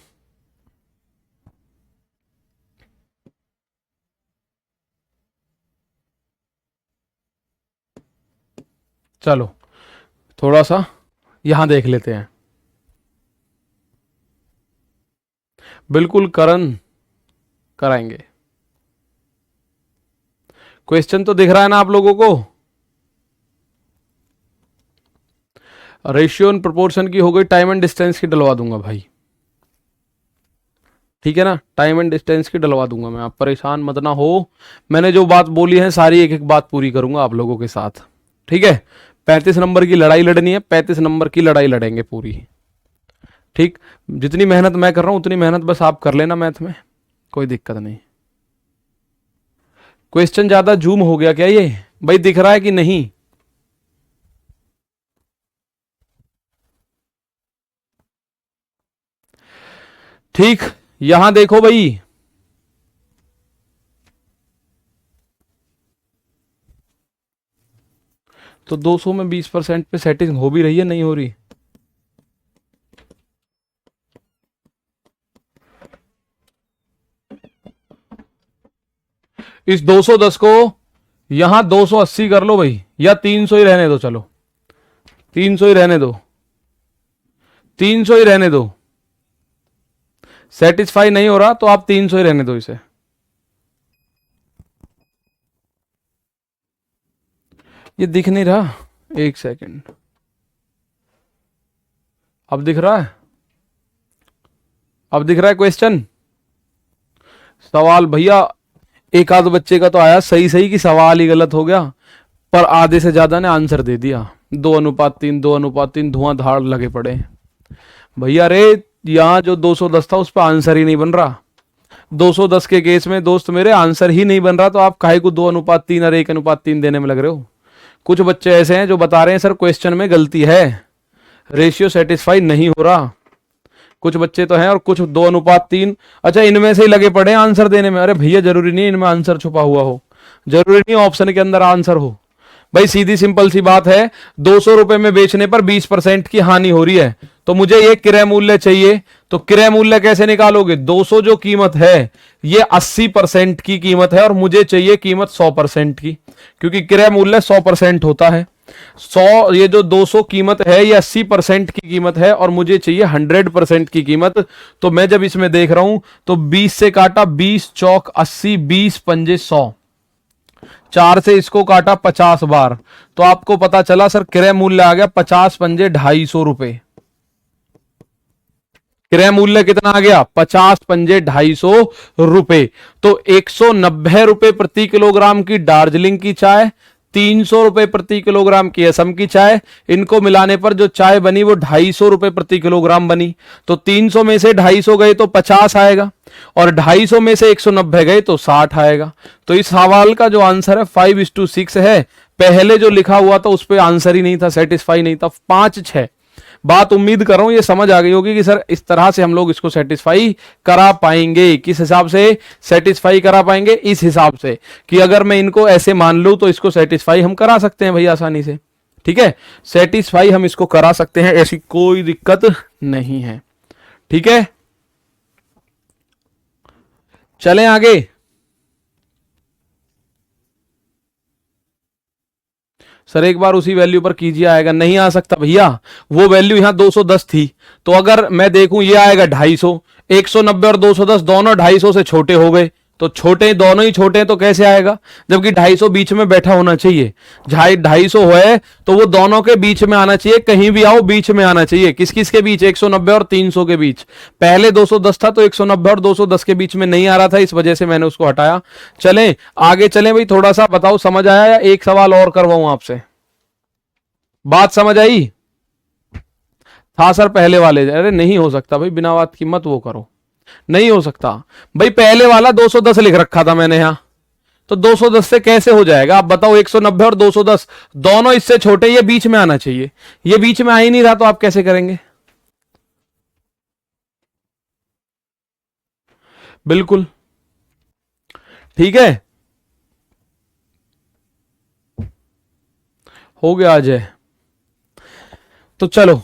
चलो थोड़ा सा यहां देख लेते हैं। बिल्कुल करण कराएंगे। क्वेश्चन तो दिख रहा है ना आप लोगों को? रेशियो एंड प्रोपोर्शन की हो गई, टाइम एंड डिस्टेंस की डलवा दूंगा भाई, ठीक है ना। टाइम एंड डिस्टेंस की डलवा दूंगा मैं, आप परेशान मत ना हो। मैंने जो बात बोली है सारी एक एक बात पूरी करूंगा आप लोगों के साथ, ठीक है। 35 नंबर की लड़ाई लड़नी है, 35 नंबर की लड़ाई लड़ेंगे पूरी, ठीक। जितनी मेहनत मैं कर रहा हूं उतनी मेहनत बस आप कर लेना मैथ में, कोई दिक्कत नहीं। क्वेश्चन ज्यादा जूम हो गया क्या ये भाई, दिख रहा है कि नहीं? ठीक, यहां देखो भाई, तो 200 में 20% पे सेटिंग हो भी रही है, नहीं हो रही? इस 210 को यहां 280 कर लो भाई, या 300 ही रहने दो, चलो 300 ही रहने दो, 300 ही रहने दो। सेटिस्फाई नहीं हो रहा तो आप 300 ही रहने दो इसे। ये दिख नहीं रहा, एक सेकंड, अब दिख रहा है? अब दिख रहा है क्वेश्चन? सवाल भैया एक आध बच्चे का तो आया सही सही कि सवाल ही गलत हो गया, पर आधे से ज्यादा ने आंसर दे दिया। 2:3, 2:3, धुआंधार लगे पड़े भैया रे। यहां जो 210 था उस पर आंसर ही नहीं बन रहा। 210 के केस में दोस्त मेरे आंसर ही नहीं बन रहा, तो आप काहे को 2:3 और 1:3 देने में लग रहे हो? कुछ बच्चे ऐसे हैं जो बता रहे हैं सर क्वेश्चन में गलती है, रेशियो सेटिस्फाई नहीं हो रहा। कुछ बच्चे तो हैं, और कुछ 2:3। अच्छा, इनमें से ही लगे पड़े हैं आंसर देने में। अरे भैया जरूरी नहीं इनमें आंसर छुपा हुआ हो, जरूरी नहीं ऑप्शन के अंदर आंसर हो। भाई सीधी सिंपल सी बात है, 200 रुपए में बेचने पर 20% की हानि हो रही है, तो मुझे ये क्रय मूल्य चाहिए। तो क्रय मूल्य कैसे निकालोगे? 200 जो कीमत है ये 80% की कीमत है, और मुझे चाहिए कीमत 100% की, क्योंकि क्रय मूल्य 100% होता है। 100, ये जो 200 कीमत है ये 80% की कीमत है, और मुझे चाहिए 100% की कीमत। तो मैं जब इसमें देख रहा हूं तो 20 से काटा, 20 चौक 80, 20 पंजे 100, 4 से इसको काटा 50 बार, तो आपको पता चला सर क्रय मूल्य आ गया 50 पंजे 250 रुपए। क्रय मूल्य कितना आ गया? 50 पंजे 250 रुपए। तो 190 रुपए प्रति किलोग्राम की दार्जिलिंग की चाय, 300 रुपए प्रति किलोग्राम की असम की चाय, इनको मिलाने पर जो चाय बनी वो 250 रुपए प्रति किलोग्राम बनी। तो 300 में से 250 गए तो 50 आएगा, और 250 में से 190 गए तो 60 आएगा। तो इस सवाल का जो आंसर है 5:6 है। पहले जो लिखा हुआ था उस पर आंसर ही नहीं था, सेटिस्फाई नहीं था। 5:6 बात उम्मीद कर रहा हूं ये समझ आ गई होगी कि सर इस तरह से हम लोग इसको सेटिस्फाई करा पाएंगे। किस हिसाब से सेटिस्फाई करा पाएंगे? इस हिसाब से कि अगर मैं इनको ऐसे मान लूं तो इसको सेटिस्फाई हम करा सकते हैं भैया आसानी से, ठीक है। सेटिस्फाई हम इसको करा सकते हैं, ऐसी कोई दिक्कत नहीं है, ठीक है। चलें आगे। सर एक बार उसी वैल्यू पर कीजिए, आएगा? नहीं आ सकता भैया, वो वैल्यू यहां 210 थी, तो अगर मैं देखूं ये आएगा 250, 190 और 210 दोनों 250 से छोटे हो गए, तो छोटे दोनों ही छोटे हैं, तो कैसे आएगा? जबकि 250 बीच में बैठा होना चाहिए, 250 है तो वो दोनों के बीच में आना चाहिए, कहीं भी आओ बीच में आना चाहिए। किस किस के बीच? 190 और 300 के बीच। पहले 210 था तो 190 और 210 के बीच में नहीं आ रहा था, इस वजह से मैंने उसको हटाया। चलें आगे चलें भाई, थोड़ा सा बताओ समझ आया या एक सवाल और करवाऊं आपसे? बात समझ आई? था सर पहले वाले, अरे नहीं हो सकता भाई, बिना बात की मत वो करो, नहीं हो सकता भाई। पहले वाला 210 लिख रखा था मैंने यहां, तो 210 से कैसे हो जाएगा आप बताओ? 190 और 210 दोनों इससे छोटे, ये बीच में आना चाहिए, ये बीच में आ ही नहीं रहा, तो आप कैसे करेंगे? बिल्कुल ठीक है, हो गया अजय। तो चलो,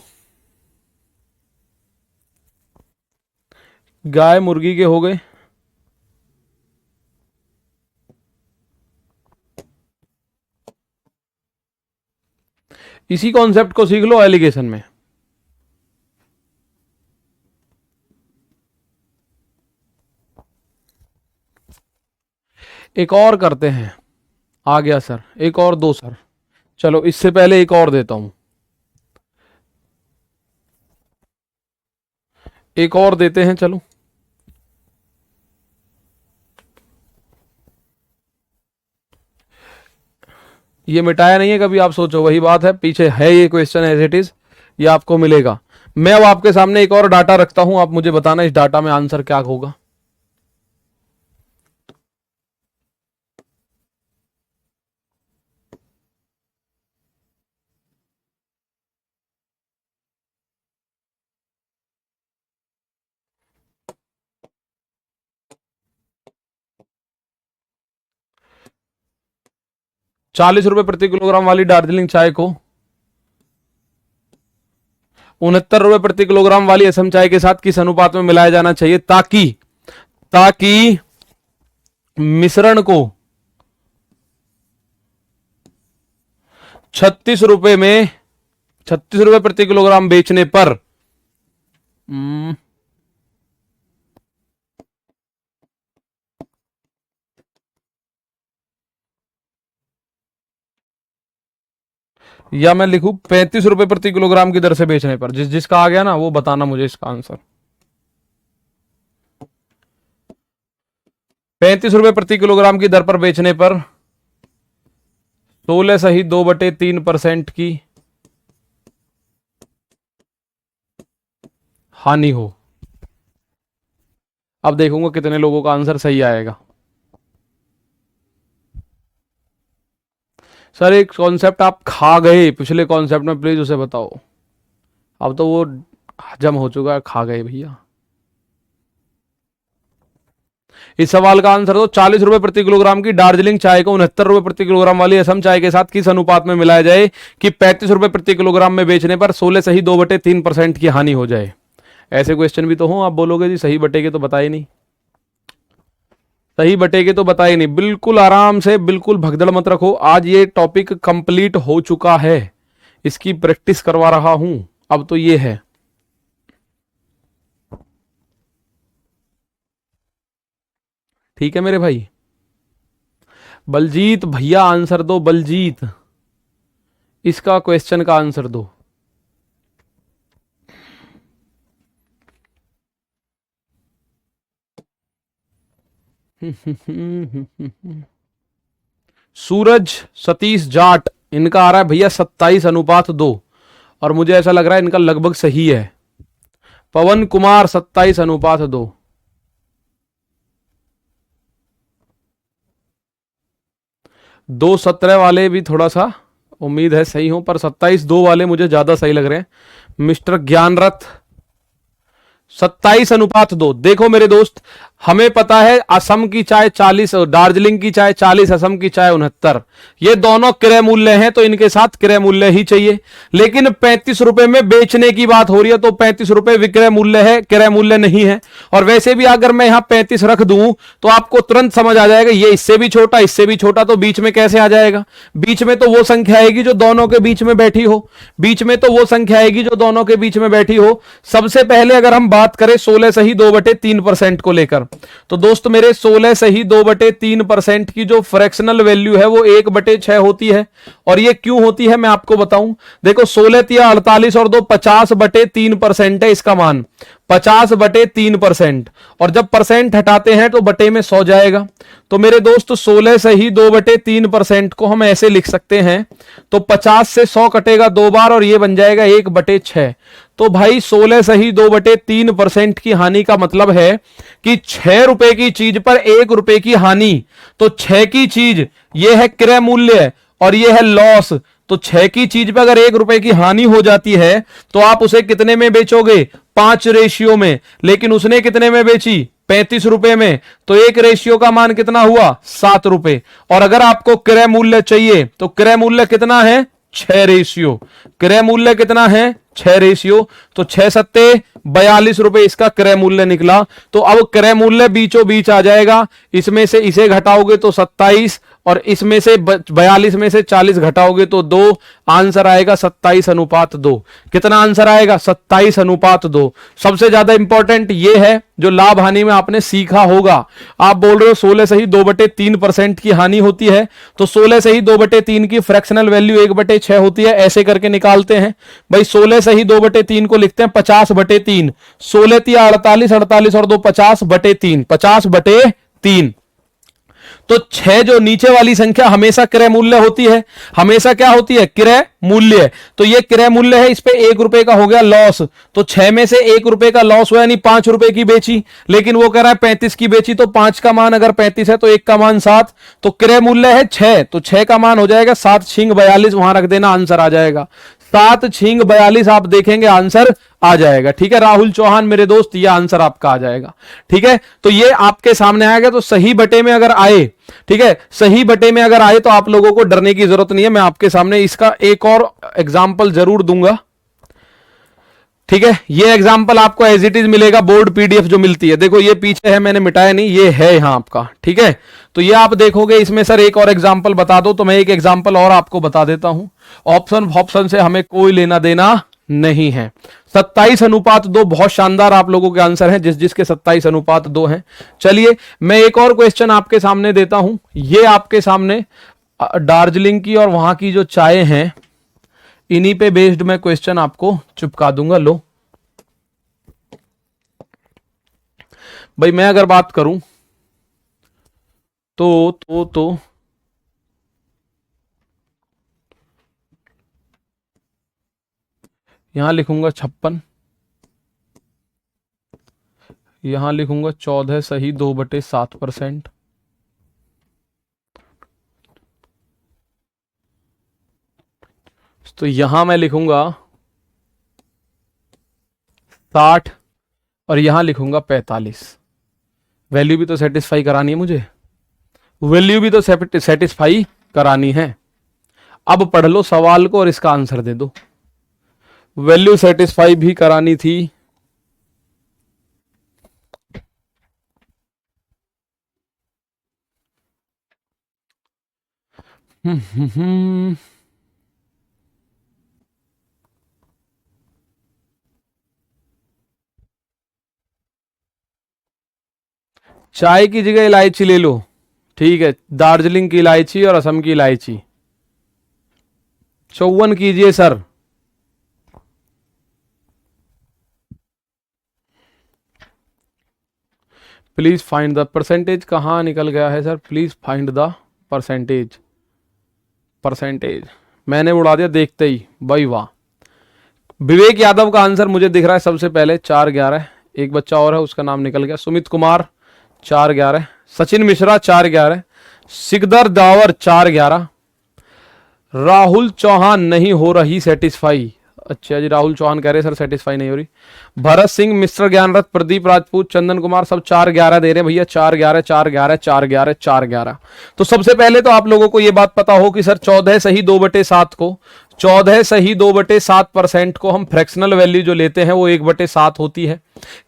गाय मुर्गी के हो गए। इसी कॉन्सेप्ट को सीख लो एलिगेशन में। एक और करते हैं, आ गया सर, एक और दो सर। चलो इससे पहले एक और देता हूं, एक और देते हैं। चलो ये मिटाया नहीं है कभी, आप सोचो वही बात है, पीछे है ये क्वेश्चन एज इट इज, ये आपको मिलेगा। मैं अब आपके सामने एक और डाटा रखता हूं, आप मुझे बताना इस डाटा में आंसर क्या होगा। ₹40 प्रति किलोग्राम वाली दार्जिलिंग चाय को ₹69 प्रति किलोग्राम वाली असम चाय के साथ किस अनुपात में मिलाया जाना चाहिए ताकि ताकि मिश्रण को ₹36 प्रति किलोग्राम बेचने पर या मैं लिखूं ₹35 प्रति किलोग्राम की दर से बेचने पर? जिसका आ गया ना वो बताना मुझे इसका आंसर। ₹35 प्रति किलोग्राम की दर पर बेचने पर 16.2/3% की हानि हो। अब देखूंगा कितने लोगों का आंसर सही आएगा। सर एक कॉन्सेप्ट आप खा गए पिछले कॉन्सेप्ट में, प्लीज उसे बताओ। अब तो वो हजम हो चुका है, खा गए भैया। इस सवाल का आंसर दो, ₹40 प्रति किलोग्राम की दार्जिलिंग चाय को ₹69 प्रति किलोग्राम वाली असम चाय के साथ किस अनुपात में मिलाया जाए कि ₹35 प्रति किलोग्राम में बेचने पर 16.2/3% की हानि हो जाए। ऐसे क्वेश्चन भी तो हो, आप बोलोगे जी सही बटेगे तो बताए नहीं, सही बटेगे तो बताए नहीं। बिल्कुल आराम से, बिल्कुल भगदड़ मत रखो। आज ये टॉपिक कंप्लीट हो चुका है, इसकी प्रैक्टिस करवा रहा हूं। अब तो ये है, ठीक है मेरे भाई। बलजीत भैया आंसर दो, बलजीत इसका क्वेश्चन का आंसर दो। सूरज सतीश जाट, इनका आ रहा है भैया 27:2, और मुझे ऐसा लग रहा है इनका लगभग सही है। पवन कुमार 27:2। 2:17 वाले भी थोड़ा सा उम्मीद है सही हो, पर 27:2 वाले मुझे ज्यादा सही लग रहे हैं। मिस्टर ज्ञानरथ 27:2। देखो मेरे दोस्त, हमें पता है असम की चाय 40, दार्जिलिंग की चाय 40, असम की चाय 69। ये दोनों क्रय मूल्य हैं, तो इनके साथ क्रय मूल्य ही चाहिए। लेकिन 35 रुपए में बेचने की बात हो रही है, तो 35 रुपए विक्रय मूल्य है, क्रय मूल्य नहीं है। और वैसे भी अगर मैं यहां 35 रख दूं तो आपको तुरंत समझ आ जाएगा ये इससे भी छोटा, इससे भी छोटा, तो बीच में कैसे आ जाएगा? बीच में तो वो संख्या आएगी जो दोनों के बीच में बैठी हो। बीच में तो वो संख्या आएगी जो दोनों के बीच में बैठी हो। सबसे पहले अगर हम बात करें 16 सही 2/3% को लेकर, तो दोस्त मेरे 16 सही 2/3% की जो फ्रैक्शनल वैल्यू है वो 1/6 होती है। और ये क्यों होती है मैं आपको बताऊं। देखो 16 तिया 48 और 2 50/3% है इसका मान, 50/3%। और जब परसेंट हटाते हैं तो बटे में 100 जाएगा। तो मेरे दोस्त 16 सही 2/3% को हम ऐसे लिख सकते हैं, तो 50 से 100 कटेगा 2 बार और ये बन जाएगा 1/6। तो भाई 16 सही 2/3% की हानि का मतलब है कि 6 रुपए की चीज पर 1 रुपए की हानि। तो 6 की चीज ये है क्रय मूल्य और ये है लॉस। तो 6 की चीज पर अगर 1 रुपए की हानि हो जाती है तो आप उसे कितने में बेचोगे? 5 रेशियो में। लेकिन उसने कितने में बेची? 35 रुपए में। तो 1 रेशियो का मान कितना हुआ? 7 रुपए। और अगर आपको क्रय मूल्य चाहिए तो क्रय मूल्य कितना है? 6 रेशियो। क्रय मूल्य कितना है? 6 रेशियो। तो 6 सत्ते 42 रुपए इसका क्रय मूल्य निकला। तो अब क्रय मूल्य बीचों बीच आ जाएगा। इसमें से इसे घटाओगे तो 27 और इसमें से 42 में से 40 घटाओगे तो 2। आंसर आएगा 27:2। कितना आंसर आएगा? 27:2। सबसे ज्यादा इंपॉर्टेंट ये है जो लाभ हानि में आपने सीखा होगा। आप बोल रहे हो 16 सही 2/3% की हानि होती है, तो 16 सही 2/3 की फ्रैक्शनल वैल्यू 1/6 होती है। ऐसे करके निकालते हैं भाई। 16 सही 2/3 को लिखते हैं 50/3। 16 तिया 48, 48 और 2 50/3, 50/3। तो 6 जो नीचे वाली संख्या हमेशा क्रय मूल्य होती है। हमेशा क्या होती है? क्रय मूल्य। तो ये क्रय मूल्य है, इस पे 1 रुपए का हो गया लॉस। तो 6 में से 1 रुपए का लॉस हुआ, यानी 5 रुपए की बेची। लेकिन वो कह रहा है 35 की बेची, तो 5 का मान अगर 35 है तो 1 का मान 7। तो क्रय मूल्य है 6, तो 6 का मान हो जाएगा 7 छिंग 42। वहां रख देना, आंसर आ जाएगा 7 छिंग 42। आप देखेंगे आंसर आ जाएगा। ठीक है राहुल चौहान मेरे दोस्त, ये आंसर आपका आ जाएगा। ठीक है, तो ये आपके सामने आएगा। तो सही बटे में अगर आए, ठीक है, सही बटे में अगर आए तो आप लोगों को डरने की जरूरत नहीं है। मैं आपके सामने इसका एक और एग्जाम्पल जरूर दूंगा। ठीक है, ये एग्जाम्पल आपको एज इट इज मिलेगा, बोर्ड पीडीएफ जो मिलती है। देखो ये पीछे है, मैंने मिटाया नहीं, ये है यहां आपका। ठीक है, तो ये आप देखोगे इसमें सर एक और एग्जाम्पल बता दो, तो मैं एक एग्जाम्पल और आपको बता देता हूं। ऑप्शन से हमें कोई लेना देना नहीं है। 27:2 बहुत शानदार आप लोगों के आंसर हैं, जिसके 27:2 हैं। चलिए मैं एक और क्वेश्चन आपके सामने देता हूं। ये आपके सामने दार्जिलिंग की और वहां की जो चाय हैं, इन्हीं पे बेस्ड मैं क्वेश्चन आपको चिपका दूंगा। लो भाई, मैं अगर बात करूं तो यहां लिखूंगा 56, यहां लिखूंगा 14 सही 2/7%। तो यहां मैं लिखूंगा 60 और यहां लिखूंगा 45। वैल्यू भी तो सेटिस्फाई करानी है मुझे, वैल्यू भी तो सेटिस्फाई करानी है। अब पढ़ लो सवाल को और इसका आंसर दे दो। वैल्यू सेटिस्फाई भी करानी थी। चाय की जगह इलायची ले लो। ठीक है, दार्जिलिंग की इलायची और असम की इलायची। 54 कीजिए sir. Please find the percentage. कहां निकल गया है sir? Please find the percentage. मैंने उड़ा दिया देखते ही। भाई वाह, विवेक यादव का आंसर मुझे दिख रहा है सबसे पहले 4/11। एक बच्चा और है, उसका नाम निकल गया। सुमित कुमार 4/11। सचिन मिश्रा 4/11। सिकदर दावर 4/11। राहुल चौहान नहीं हो रही सेटिस्फाई। अच्छा जी, राहुल चौहान कह रहे हैं सर सेटिस्फाई नहीं हो रही। भरत सिंह, मिस्टर ज्ञानरथ, प्रदीप राजपूत, चंदन कुमार सब 4-11 दे रहे हैं भैया। 4-11 4-11 4-11 4-11। तो सबसे पहले तो आप लोगों को यह बात पता हो कि सर 14 सही 2/7 को, 14 सही 2/7% को हम फ्रैक्शनल वैल्यू जो लेते हैं वो 1/7 होती है।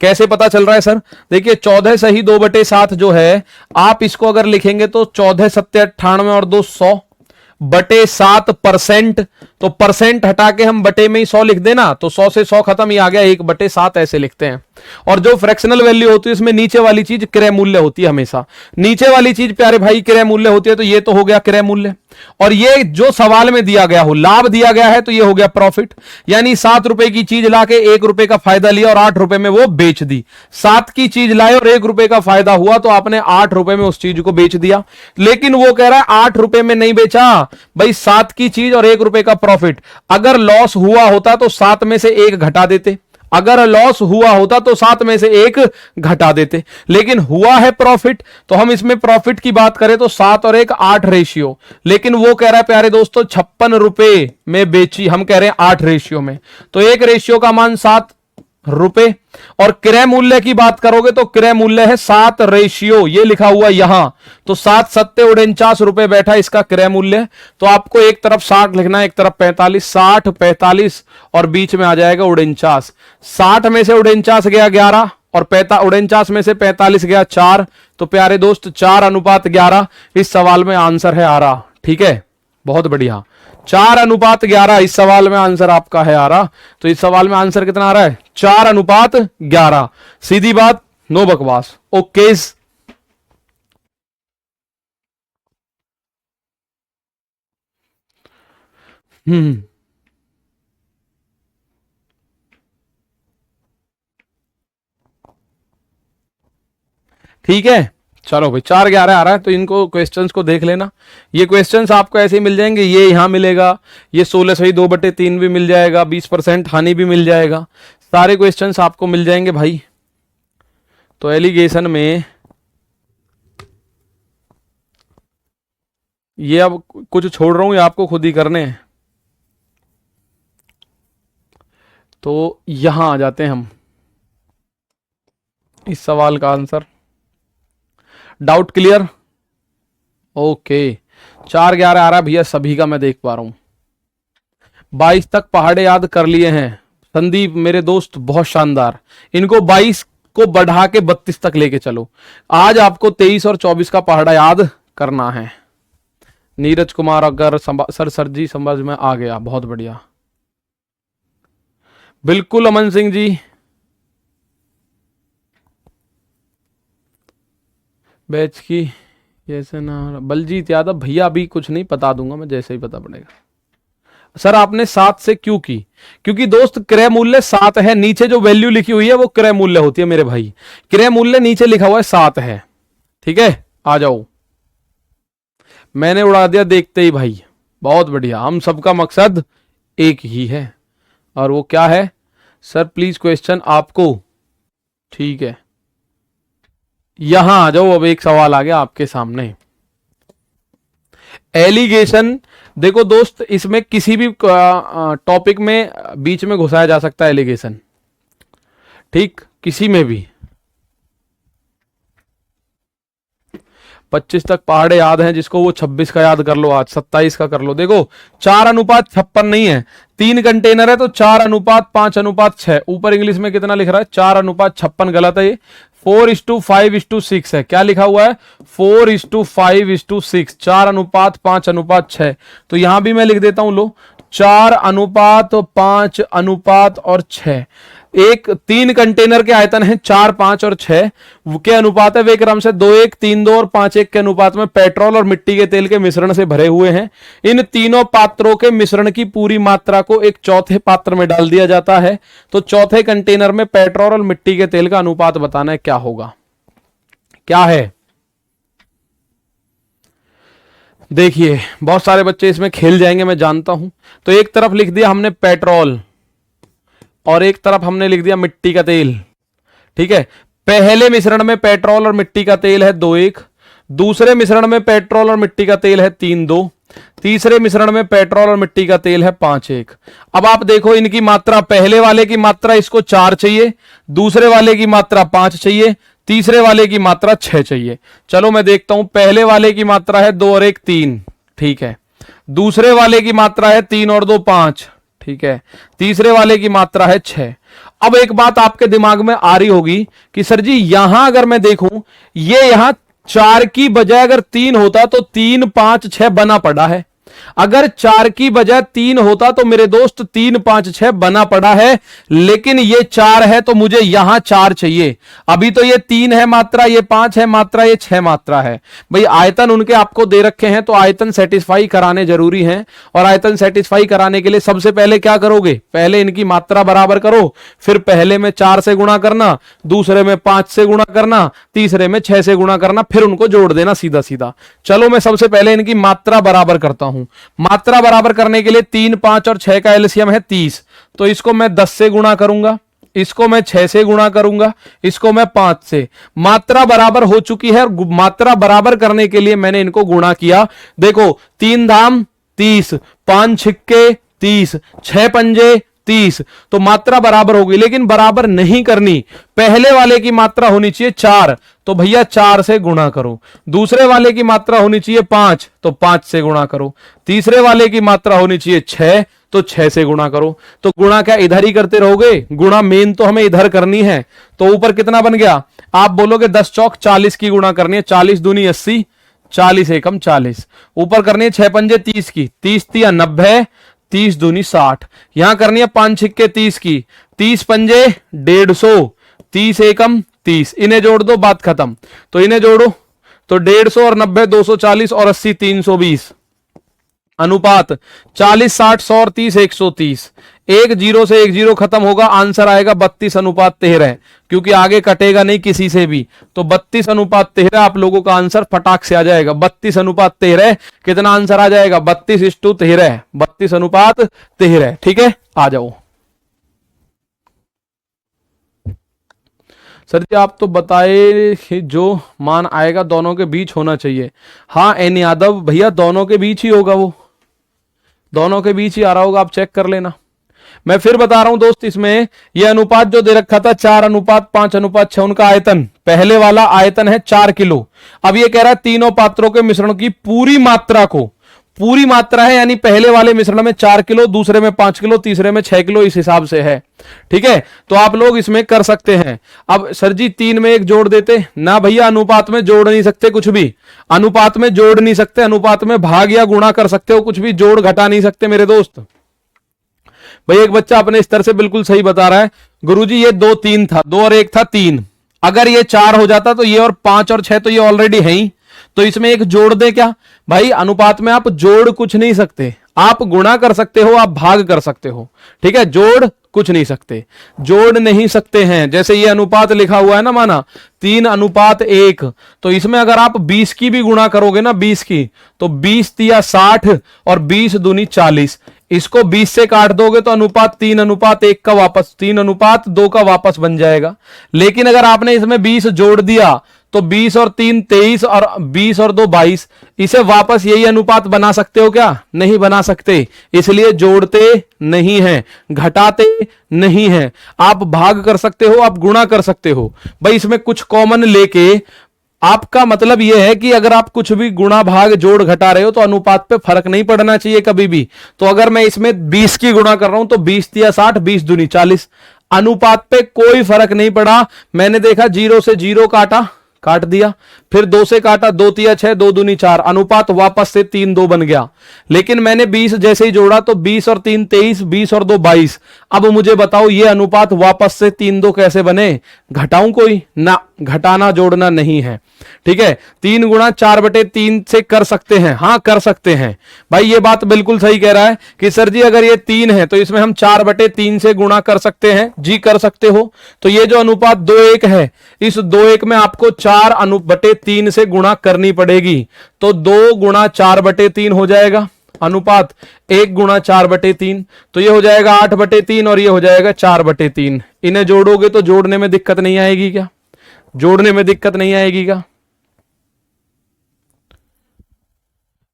कैसे पता चल रहा है सर? देखिए 14 सही 2/7 जो है, आप इसको अगर लिखेंगे तो 14 सत्ते 98 और 2 100/7%। तो परसेंट हटा के हम बटे में ही 100 लिख देना, तो 100 से 100 खत्म, ही आ गया 1/7 ऐसे लिखते हैं। और जो फ्रैक्शनल वैल्यू होती है इसमें नीचे वाली चीज क्रय मूल्य होती है हमेशा। नीचे वाली चीज प्यारे भाई क्रय मूल्य होती है, तो ये तो हो गया क्रय मूल्य। और ये जो सवाल में दिया गया हो, लाभ दिया गया है, तो ये हो गया प्रॉफिट। यानी 7 रुपए की चीज लाके 1 रुपए का फायदा लिया और 8 रुपए में वो बेच दी। 7 की चीज लाए और 1 रुपए का फायदा हुआ तो आपने 8 रुपए में उस चीज को बेच दिया। लेकिन वो कह रहा है 8 रुपए में नहीं बेचा भाई, 7 की चीज और 1 रुपए का प्रॉफिट। अगर लॉस हुआ होता तो 7 में से 1 घटा देते, अगर लॉस हुआ होता तो 7 में से 1 घटा देते। लेकिन हुआ है प्रॉफिट, तो हम इसमें प्रॉफिट की बात करें तो 7 और 1 8 रेशियो। लेकिन वो कह रहा है प्यारे दोस्तों 56 रुपए में बेची, हम कह रहे हैं 8 रेशियो में। तो 1 रेशियो का मान 7 रुपए। और क्रय मूल्य की बात करोगे तो क्रय मूल्य है 7 रेशियो, ये लिखा हुआ यहां। तो 7 सत्ते 49 रुपए बैठा इसका क्रय मूल्य। तो आपको एक तरफ 60 लिखना है, एक तरफ 45, 60 45 और बीच में आ जाएगा 49। 60 में से 49 गया 11 और 49 में से 45 गया 4। तो प्यारे दोस्त 4:11 इस सवाल में आंसर है आ रहा। ठीक है, बहुत बढ़िया। 4:11 इस सवाल में आंसर आपका है आ रहा। तो इस सवाल में आंसर कितना आ रहा है? 4:11। सीधी बात, नो बकवास। ओके, ठीक है। चलो भाई 4:11 आ रहा है, तो इनको क्वेश्चंस को देख लेना। ये क्वेश्चंस आपको ऐसे ही मिल जाएंगे, ये यहां मिलेगा, ये 16 सही 2/3 भी मिल जाएगा, 20% हानि भी मिल जाएगा, सारे क्वेश्चंस आपको मिल जाएंगे भाई। तो एलिगेशन में ये अब कुछ छोड़ रहा हूं, ये आपको खुद ही करने हैं। तो यहां आ जाते हैं हम, इस सवाल का आंसर। Doubt clear? ओके, 4:11 आ रहा है भैया सभी का, मैं देख पा रहा हूं। 22 तक पहाड़े याद कर लिए हैं संदीप मेरे दोस्त, बहुत शानदार। इनको 22 को बढ़ा के 32 तक लेके चलो। आज आपको 23 और 24 का पहाड़ा याद करना है। नीरज कुमार अगर सर जी समझ में आ गया, बहुत बढ़िया, बिल्कुल। अमन सिंह जी, बैच की जैसे ना। बलजीत यादव भैया अभी कुछ नहीं, पता दूंगा मैं जैसे ही पता पड़ेगा। सर आपने 7 से क्यों की? क्योंकि दोस्त क्रय मूल्य 7 है, नीचे जो वैल्यू लिखी हुई है वो क्रय मूल्य होती है मेरे भाई। क्रय मूल्य नीचे लिखा हुआ है 7 है। ठीक है, आ जाओ। मैंने उड़ा दिया देखते ही भाई, बहुत बढ़िया। हम सबका मकसद एक ही है, और वो क्या है? सर प्लीज क्वेश्चन आपको। ठीक है, यहां आ जाओ। अब एक सवाल आ गया आपके सामने, एलिगेशन। देखो दोस्त, इसमें किसी भी टॉपिक में बीच में घुसाया जा सकता है एलिगेशन, ठीक, किसी में भी। 25 तक पहाड़े याद हैं जिसको, वो 26 का याद कर लो, आज 27 का कर लो। देखो 4:56 नहीं है, 3 कंटेनर है तो 4:5:6। ऊपर इंग्लिश में कितना लिख रहा है? 4:56, गलत है ये। 4:5:6 है। क्या लिखा हुआ है? 4:5:6, 4:5:6। तो यहां भी मैं लिख देता हूं, लो 4:5:6। एक 3 कंटेनर के आयतन है 4, 5 और 6 के अनुपात है वे क्रम से 2:1, 3:2 और 5:1 के अनुपात में पेट्रोल और मिट्टी के तेल के मिश्रण से भरे हुए हैं। इन तीनों पात्रों के मिश्रण की पूरी मात्रा को एक चौथे पात्र में डाल दिया जाता है। तो चौथे कंटेनर में पेट्रोल और मिट्टी के तेल का अनुपात बताना है, क्या होगा? क्या है? देखिए बहुत सारे बच्चे इसमें खेल जाएंगे, मैं जानता हूं। तो एक तरफ लिख दिया हमने पेट्रोल और एक तरफ हमने लिख दिया मिट्टी का तेल। ठीक है, पहले मिश्रण में पेट्रोल और मिट्टी का तेल है 2:1, दूसरे मिश्रण में पेट्रोल और मिट्टी का तेल है 3:2, तीसरे मिश्रण में पेट्रोल और मिट्टी का तेल है 5:1। अब आप देखो इनकी मात्रा, पहले वाले की मात्रा इसको 4 चाहिए, दूसरे वाले की मात्रा 5 चाहिए, तीसरे वाले की मात्रा 6 चाहिए। चलो मैं देखता हूं, पहले वाले की मात्रा है 2 और 1 3, ठीक है। दूसरे वाले की मात्रा है 3 और 2 5, ठीक है। तीसरे वाले की मात्रा है 6। अब एक बात आपके दिमाग में आ रही होगी कि सर जी यहां अगर मैं देखूं, ये यहां 4 की बजाय अगर 3 होता तो 3 5 6 बना पड़ा है। अगर 4 की बजाय 3 होता तो मेरे दोस्त 3 5 6 बना पड़ा है, लेकिन ये 4 है तो मुझे यहां 4 चाहिए। अभी तो ये 3 है मात्रा, ये 5 है मात्रा, ये 6 मात्रा है। भाई आयतन उनके आपको दे रखे हैं तो आयतन सेटिस्फाई कराने जरूरी हैं, और आयतन सेटिस्फाई कराने के लिए सबसे पहले क्या करोगे, पहले इनकी मात्रा बराबर करो, फिर पहले में 4 से गुणा करना, दूसरे में 5 से गुणा करना, तीसरे में 6 से गुणा करना, फिर उनको जोड़ देना सीधा सीधा। चलो मैं सबसे पहले इनकी मात्रा बराबर करता हूं। मात्रा बराबर करने के लिए 3 5 और 6 का एलसीएम है 30, तो इसको मैं 10 से गुणा करूंगा, इसको मैं 6 से गुणा करूंगा, इसको मैं 5 से। मात्रा बराबर हो चुकी है, और मात्रा बराबर करने के लिए मैंने इनको गुणा किया। देखो 3 धाम 30, 5 छिक्के 30, 6 पंजे 30, तो मात्रा बराबर होगी। लेकिन बराबर नहीं करनी, पहले वाले की मात्रा होनी चाहिए 4, तो भैया 4 से गुणा करो। दूसरे वाले की मात्रा होनी चाहिए 5, तो 5 से गुणा करो। तीसरे वाले की मात्रा होनी चाहिए 6, तो 6 से गुणा करो। तो गुणा क्या इधर ही करते रहोगे, गुणा मेन तो हमें इधर करनी है। तो ऊपर कितना बन गया, आप बोलोगे 10 चौक 40 की गुणा करनी है, 40 दूनी 80, 40 एकम 40। ऊपर करनी है 6 पंजे 30 की, 30 तिया 90, 30 दूनी 60। यहां करनी है 5 छिक्के 30 की, 30 पंजे 150, 30 एकम 30। इन्हें जोड़ दो, बात खत्म। तो इन्हें जोड़ो तो 150 और 90 240 और 80 320। अनुपात 40 60 100 और 30 130। एक जीरो से एक जीरो खत्म होगा, आंसर आएगा 32:13, क्योंकि आगे कटेगा नहीं किसी से भी। तो 32:13 आप लोगों का आंसर फटाक से आ जाएगा। 32:13 कितना आंसर आ जाएगा, 32:13, 32:13। ठीक है, आ जाओ। सर जी आप तो बताए कि जो मान आएगा दोनों के बीच होना चाहिए। हाँ एन यादव भैया, दोनों के बीच ही होगा, वो दोनों के बीच ही आ रहा होगा, आप चेक कर लेना। मैं फिर बता रहा हूं दोस्त, इसमें यह अनुपात जो दे रखा था 4:5:6, उनका आयतन, पहले वाला आयतन है 4 किलो। अब ये कह रहा है तीनों पात्रों के मिश्रण की पूरी मात्रा को, पूरी मात्रा है यानी पहले वाले मिश्रण में 4 किलो, दूसरे में 5 किलो, तीसरे में 6 किलो, इस हिसाब से है। ठीक है, तो आप लोग इसमें कर सकते हैं। अब सर जी 3 में 1 जोड़ देते ना, भैया अनुपात में जोड़ नहीं सकते कुछ भी, अनुपात में जोड़ नहीं सकते, अनुपात में भाग या गुणा कर सकते हो, कुछ भी जोड़ घटा नहीं सकते मेरे दोस्त। भाई एक बच्चा अपने स्तर से बिल्कुल सही बता रहा है, गुरुजी ये 2 3 था, 2 और 1 था 3, अगर ये 4 हो जाता तो ये और 5 और 6 तो ये ऑलरेडी है ही, तो इसमें एक जोड़ दे क्या। भाई अनुपात में आप जोड़ कुछ नहीं सकते, आप गुणा कर सकते हो, आप भाग कर सकते हो। ठीक है, जोड़ कुछ नहीं सकते, जोड़ नहीं सकते हैं। जैसे ये अनुपात लिखा हुआ है ना, माना 3:1, तो इसमें अगर आप 20 की भी गुणा करोगे ना, 20 की, तो 20 तिया 60 और 20 दूनी 40। इसको 20 से काट दोगे तो अनुपात 3:1 का वापस, 3:2 का वापस बन जाएगा। लेकिन अगर आपने इसमें 20 जोड़ दिया तो 20 और 3 23 और 20 और 2 22, इसे वापस यही अनुपात बना सकते हो क्या, नहीं बना सकते। इसलिए जोड़ते नहीं हैं, घटाते नहीं हैं। आप भाग कर सकते हो, आप गुणा कर सकते हो। भाई इसमें कुछ कॉमन लेके आपका मतलब यह है कि अगर आप कुछ भी गुणा भाग जोड़ घटा रहे हो तो अनुपात पे फर्क नहीं पड़ना चाहिए कभी भी। तो अगर मैं इसमें 20 की गुणा कर रहा हूं तो 20 तिया 60, 20 दूनी 40, अनुपात पे कोई फर्क नहीं पड़ा। मैंने देखा 0 से 0 काट दिया, फिर 2 से काटा, 2 तिया 6, 2 दूनी 4, अनुपात वापस से 3:2 बन गया। लेकिन मैंने 20 जैसे ही जोड़ा तो 20 और 3 23, 20 और 2 22। अब मुझे बताओ ये अनुपात वापस से 3:2 कैसे बने, घटाऊं कोई ना, घटाना जोड़ना नहीं है। ठीक है, 3 गुणा 4/3 से कर सकते हैं, हाँ कर सकते हैं। भाई ये बात बिल्कुल सही कह रहा है कि सर जी अगर ये 3 है तो इसमें हम 4/3 से गुणा कर सकते हैं। जी कर सकते हो। तो ये जो अनुपात 2:1 है, इस 2:1 में आपको 4/3 से गुणा करनी पड़ेगी। तो 2 गुणा 4/3 हो जाएगा, अनुपात 1 गुणा 4/3, तो ये हो जाएगा 8/3 और ये हो जाएगा 4/3। इन्हें जोड़ोगे तो जोड़ने में दिक्कत नहीं आएगी क्या, जोड़ने में दिक्कत नहीं आएगी क्या।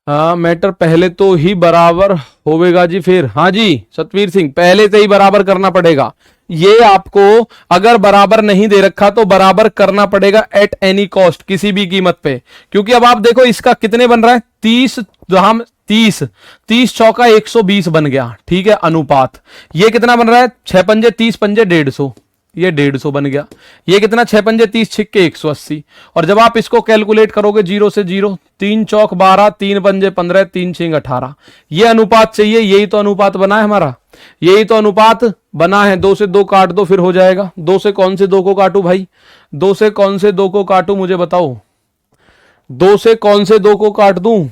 हाँ मैटर पहले तो ही बराबर होवेगा जी, फिर हाँ जी सतवीर सिंह, पहले से ही बराबर करना पड़ेगा। ये आपको अगर बराबर नहीं दे रखा तो बराबर करना पड़ेगा एट एनी कॉस्ट, किसी भी कीमत पे। क्योंकि अब आप देखो इसका कितने बन रहा है, 30, हम 30, 30 चौका 120 बन गया, ठीक है अनुपात। ये कितना बन रहा है, 6 पंजे 30 पंजे 150, ये 150 बन गया। ये कितना, 6 पंजे 30 छिक्के 180। और जब आप इसको कैलकुलेट करोगे 0 से 0, 3 चौक 12, 3 पंजे 15, 3 छिंग 18, ये अनुपात चाहिए। यही तो अनुपात बना है हमारा, यही तो अनुपात बना है। 2 से 2 काट दो फिर हो जाएगा। 2 से कौन से 2 को काटू भाई, 2 से कौन से 2 को काटू मुझे बताओ, 2 से कौन से 2 को काट दूं।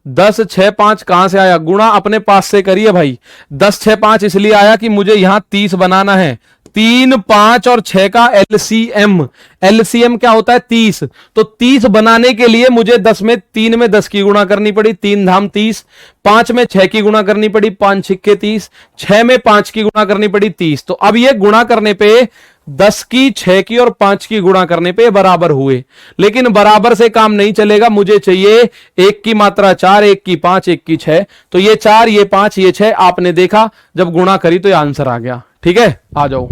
10 6 5 कहां से आया, गुणा अपने पास से करिए भाई। 10 6 5 इसलिए आया कि मुझे यहां 30 बनाना है। 3 5 और 6 का एलसीएम, एलसीएम क्या होता है 30। तो 30 बनाने के लिए मुझे 10 में 3 में 10 की गुणा करनी पड़ी, 3 धाम 30। 5 में 6 की गुणा करनी पड़ी, 5 छिक्के 30। 6 में 5 की गुणा करनी पड़ी 30। तो अब ये गुणा करने पे 10 की 6 की और 5 की गुणा करने पे बराबर हुए। लेकिन बराबर से काम नहीं चलेगा, मुझे चाहिए 1 की मात्रा 4, 1 की 5, 1 की 6। तो ये 4 ये 5 ये 6, आपने देखा जब गुणा करी तो ये आंसर आ गया। ठीक है आ जाओ।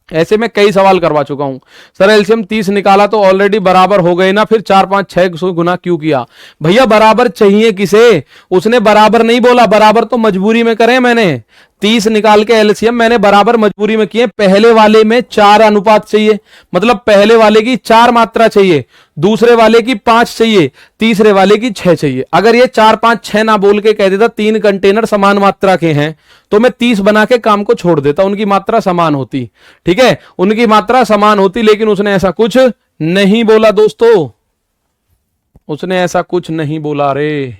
ऐसे में कई सवाल करवा चुका हूं सर, एलसीएम 30 निकाला तो ऑलरेडी बराबर हो गए ना, फिर 4 5 6 गुना क्यों किया। भैया बराबर चाहिए किसे, उसने बराबर नहीं बोला, बराबर तो मजबूरी में करें मैंने। 30 निकाल के एलसीएम मैंने बराबर मजबूरी में किए। पहले वाले में 4 अनुपात चाहिए, मतलब पहले वाले की 4 मात्रा चाहिए, दूसरे वाले की 5 चाहिए, तीसरे वाले की 6 चाहिए। अगर ये 4 5 6 ना बोल के कह देता 3 कंटेनर समान मात्रा के हैं तो मैं 30 बना के काम को छोड़ देता, उनकी मात्रा समान होती। ठीक है उनकी मात्रा समान होती, लेकिन उसने ऐसा कुछ नहीं बोला दोस्तों, उसने ऐसा कुछ नहीं बोला रे।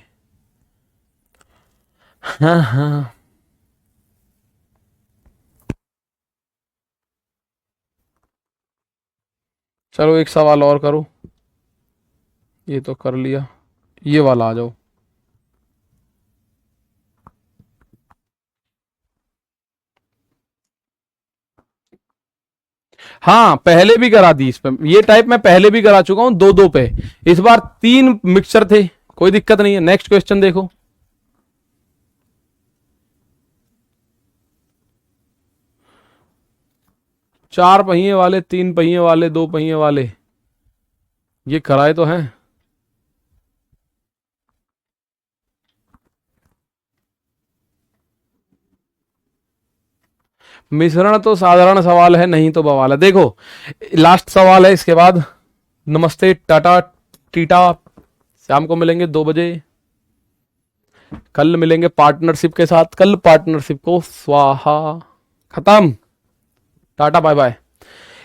हाँ हाँ चलो एक सवाल और करो, ये तो कर लिया, ये वाला आ जाओ। हाँ पहले भी करा दी इस पे, ये टाइप मैं पहले भी करा चुका हूं 2 2 पे। इस बार 3 मिक्सचर थे, कोई दिक्कत नहीं है। नेक्स्ट क्वेश्चन देखो, चार पहिए वाले, 3 पहिए वाले, 2 पहिए वाले, ये कराए तो हैं। मिश्रण तो साधारण सवाल है, नहीं तो बवाल है। देखो लास्ट सवाल है, इसके बाद नमस्ते टाटा टीटा। शाम को मिलेंगे 2 बजे, कल मिलेंगे पार्टनरशिप के साथ, कल पार्टनरशिप को स्वाहा, खत्म, टाटा बाय बाय।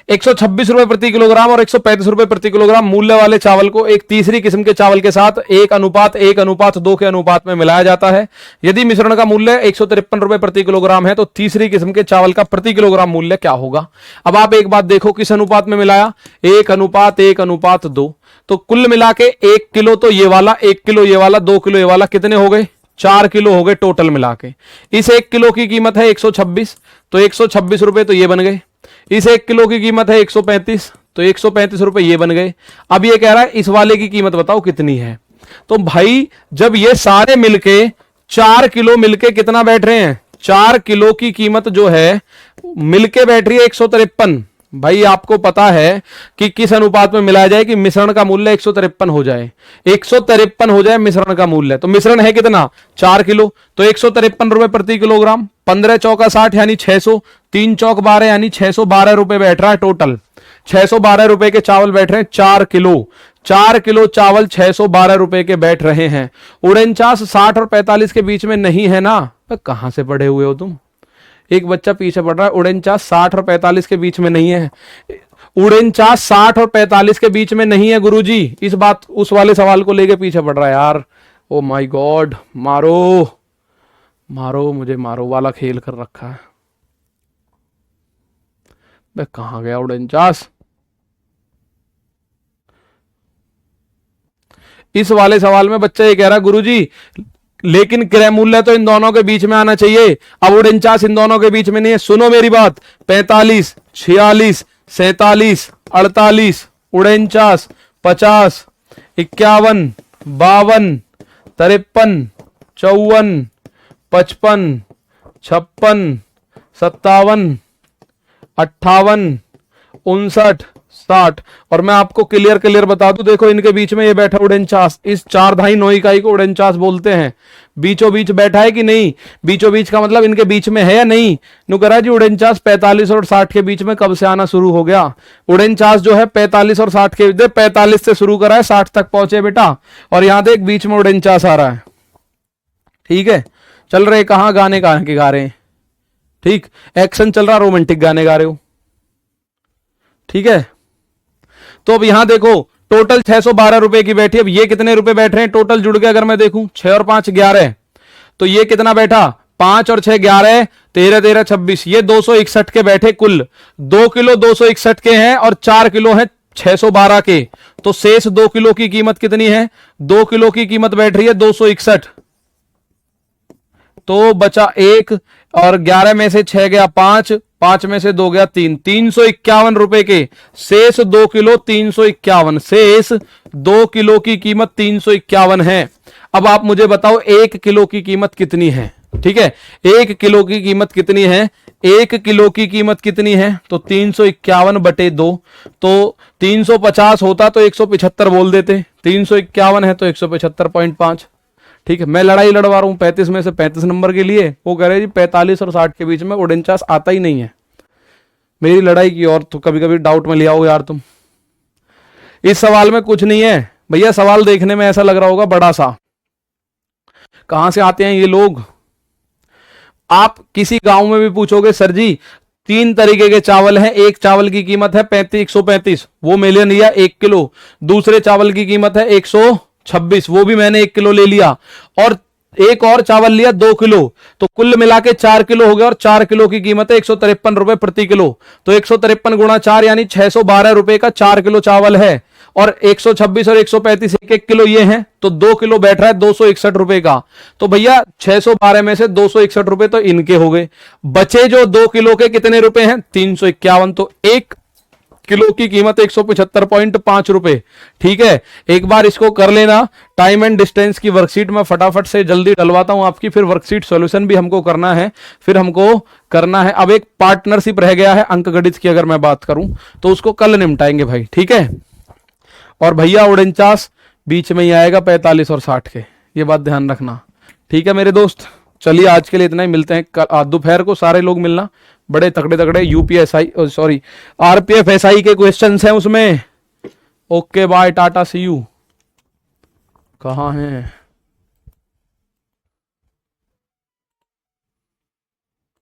126 रुपए प्रति किलोग्राम और 135 रुपए प्रति किलोग्राम मूल्य वाले चावल को एक तीसरी किस्म के चावल के साथ 1:1:2 के अनुपात में मिलाया जाता है। यदि मिश्रण का मूल्य 153 रुपए प्रति किलोग्राम है तो तीसरी किस्म के चावल का प्रति किलोग्राम मूल्य क्या होगा। अब आप एक बात देखो, किस अनुपात में मिलाया, 1:1:2। तो कुल मिला के 1 किलो तो ये वाला, 1 किलो ये वाला, 2 किलो ये वाला, कितने हो गए, 4 किलो हो गए टोटल मिला के। इस 1 किलो की कीमत है 126, तो 126 रुपए तो ये बन गए। इस 1 किलो की कीमत है 135, तो 135 रुपए ये बन गए। अब ये कह रहा है इस वाले की कीमत बताओ कितनी है। तो भाई जब ये सारे मिलके 4 किलो मिलके कितना बैठ रहे हैं, 4 किलो की कीमत जो है मिलके बैठ रही है 153। भाई आपको पता है कि किस अनुपात में मिलाया जाए कि मिश्रण का मूल्य 153 हो जाए, 153 हो जाए मिश्रण का मूल्य। तो मिश्रण है कितना, 4 किलो, तो 153 रुपए प्रति किलोग्राम। 15 चौका 60 यानी 600, 3 चौक 12 यानी 612 रुपए बैठ रहा है टोटल। 612 रुपए के चावल बैठ रहे हैं 4 किलो, 4 किलो चावल 612 रुपए के बैठ रहे हैं। 49 60 और 45 के बीच में नहीं है ना, कहां से पढ़े हुए हो तुम। एक बच्चा पीछे पड़ रहा है, 49 60 और 45 के बीच में नहीं है, 49 60 और 45 के बीच में नहीं है गुरुजी। इस बात उस वाले सवाल को लेके पीछे पड़ रहा है यार। ओ माय गॉड, मारो मारो मुझे, मारो वाला खेल कर रखा है। मैं कहां गया 49। इस वाले सवाल में बच्चा ये कह रहा है गुरुजी लेकिन क्रय मूल्य तो इन दोनों के बीच में आना चाहिए। अब 49 इन दोनों के बीच में नहीं है, सुनो मेरी बात। 45 46 47 48 49 50 51 52, 53, 54, 55, 56, 57, 58, 59, 60। और मैं आपको क्लियर बता दूं, देखो इनके बीच में ये बैठा उड़नचास, इस 4.5-9 इकाई को उड़नचास बोलते हैं। बीचों बीच बैठा है कि नहीं? बीचों बीच का मतलब इनके बीच में है या नहीं? नुकरा जी उड़नचास 45 और 60 के बीच में कब से आना शुरू हो गया? उड़नचास जो है 45 और 60 के, 45 से शुरू करा है, 60 तक पहुंचे बेटा, और यहां देख बीच में उड़नचास आ रहा है। ठीक है, चल रहे कहां गाने के गा रहे हैं, ठीक, एक्शन चल रहा, रोमांटिक गाने गा रहे हो, ठीक है। तो अब यहां देखो टोटल 612 रुपए की बैठी। अब ये कितने रुपए बैठ रहे हैं टोटल जुड़ के? अगर मैं देखूं 6 और 5 11, तो ये कितना बैठा? 5 और 6 11, 13 13 26, ये 261 के बैठे कुल। 2 किलो 261 के हैं और 4 किलो हैं 612 के, तो शेष 2 किलो की कीमत कितनी है? 2 किलो की कीमत बैठ रही है 261, तो बचा 1, और 11 में से 6 गया 5, 5 में से 2 गया 3, 351 रुपए के शेष 2 किलो 351, शेष 2 किलो की कीमत 351 है। अब आप मुझे बताओ 1 किलो की कीमत कितनी है? ठीक है, 1 किलो की कीमत कितनी है? 1 किलो की कीमत कितनी है? तो 351 बटे 2, तो 350 होता तो 175 बोल देते, 351 है तो 175.5। ठीक है, मैं लड़ाई लड़वा रहा हूं 35 में से 35 नंबर के लिए, वो कह रहे जी 45 और 60 के बीच में उड़नचास आता ही नहीं है। मेरी लड़ाई की और तो कभी कभी डाउट में ले आओ यार तुम। इस सवाल में कुछ नहीं है भैया, सवाल देखने में ऐसा लग रहा होगा बड़ा सा, कहां से आते हैं ये लोग? आप किसी गांव में भी पूछोगे सर जी 3 तरीके के चावल हैं, एक चावल की कीमत है 135, वो मैंने लिया 1 किलो, दूसरे चावल की कीमत है 126, वो भी मैंने 1 किलो ले लिया, और एक और चावल लिया 2 किलो, तो कुल मिला के 4 किलो हो गया, और 4 किलो की कीमत है 153 रुपए प्रति किलो, तो 153 गुणा 4 यानी 612 रुपए का 4 किलो चावल है, और 126 और 135 1 किलो ये हैं, तो 2 किलो बैठ रहा है 261 रुपए का। तो भैया 612 में से 261 रुपए तो इनके हो गए, बचे जो 2 किलो के कितने रुपए हैं? 351, तो 1 किलो की कीमत 175.5 रुपए। ठीक है, एक बार इसको कर लेना। टाइम एंड डिस्टेंस की वर्कशीट में फटाफट से जल्दी डलवाता हूं आपकी, फिर वर्कशीट सॉल्यूशन भी हमको करना है, फिर हमको करना है। अब एक पार्टनरशिप रह गया है अंक गणित की, अगर मैं बात करूं तो उसको कल निपटाएंगे भाई, ठीक है। और भैया 49 बीच में ही आएगा 45 और 60 के, ये बात ध्यान रखना, ठीक है मेरे दोस्त। चलिए आज के लिए इतना ही, मिलते हैं दोपहर को, सारे लोग मिलना, बड़े तगड़े तगड़े यूपीएसआई सॉरी आरपीएफ एसआई के क्वेश्चंस हैं उसमें। Okay bye, tata see you. कहाँ हैं?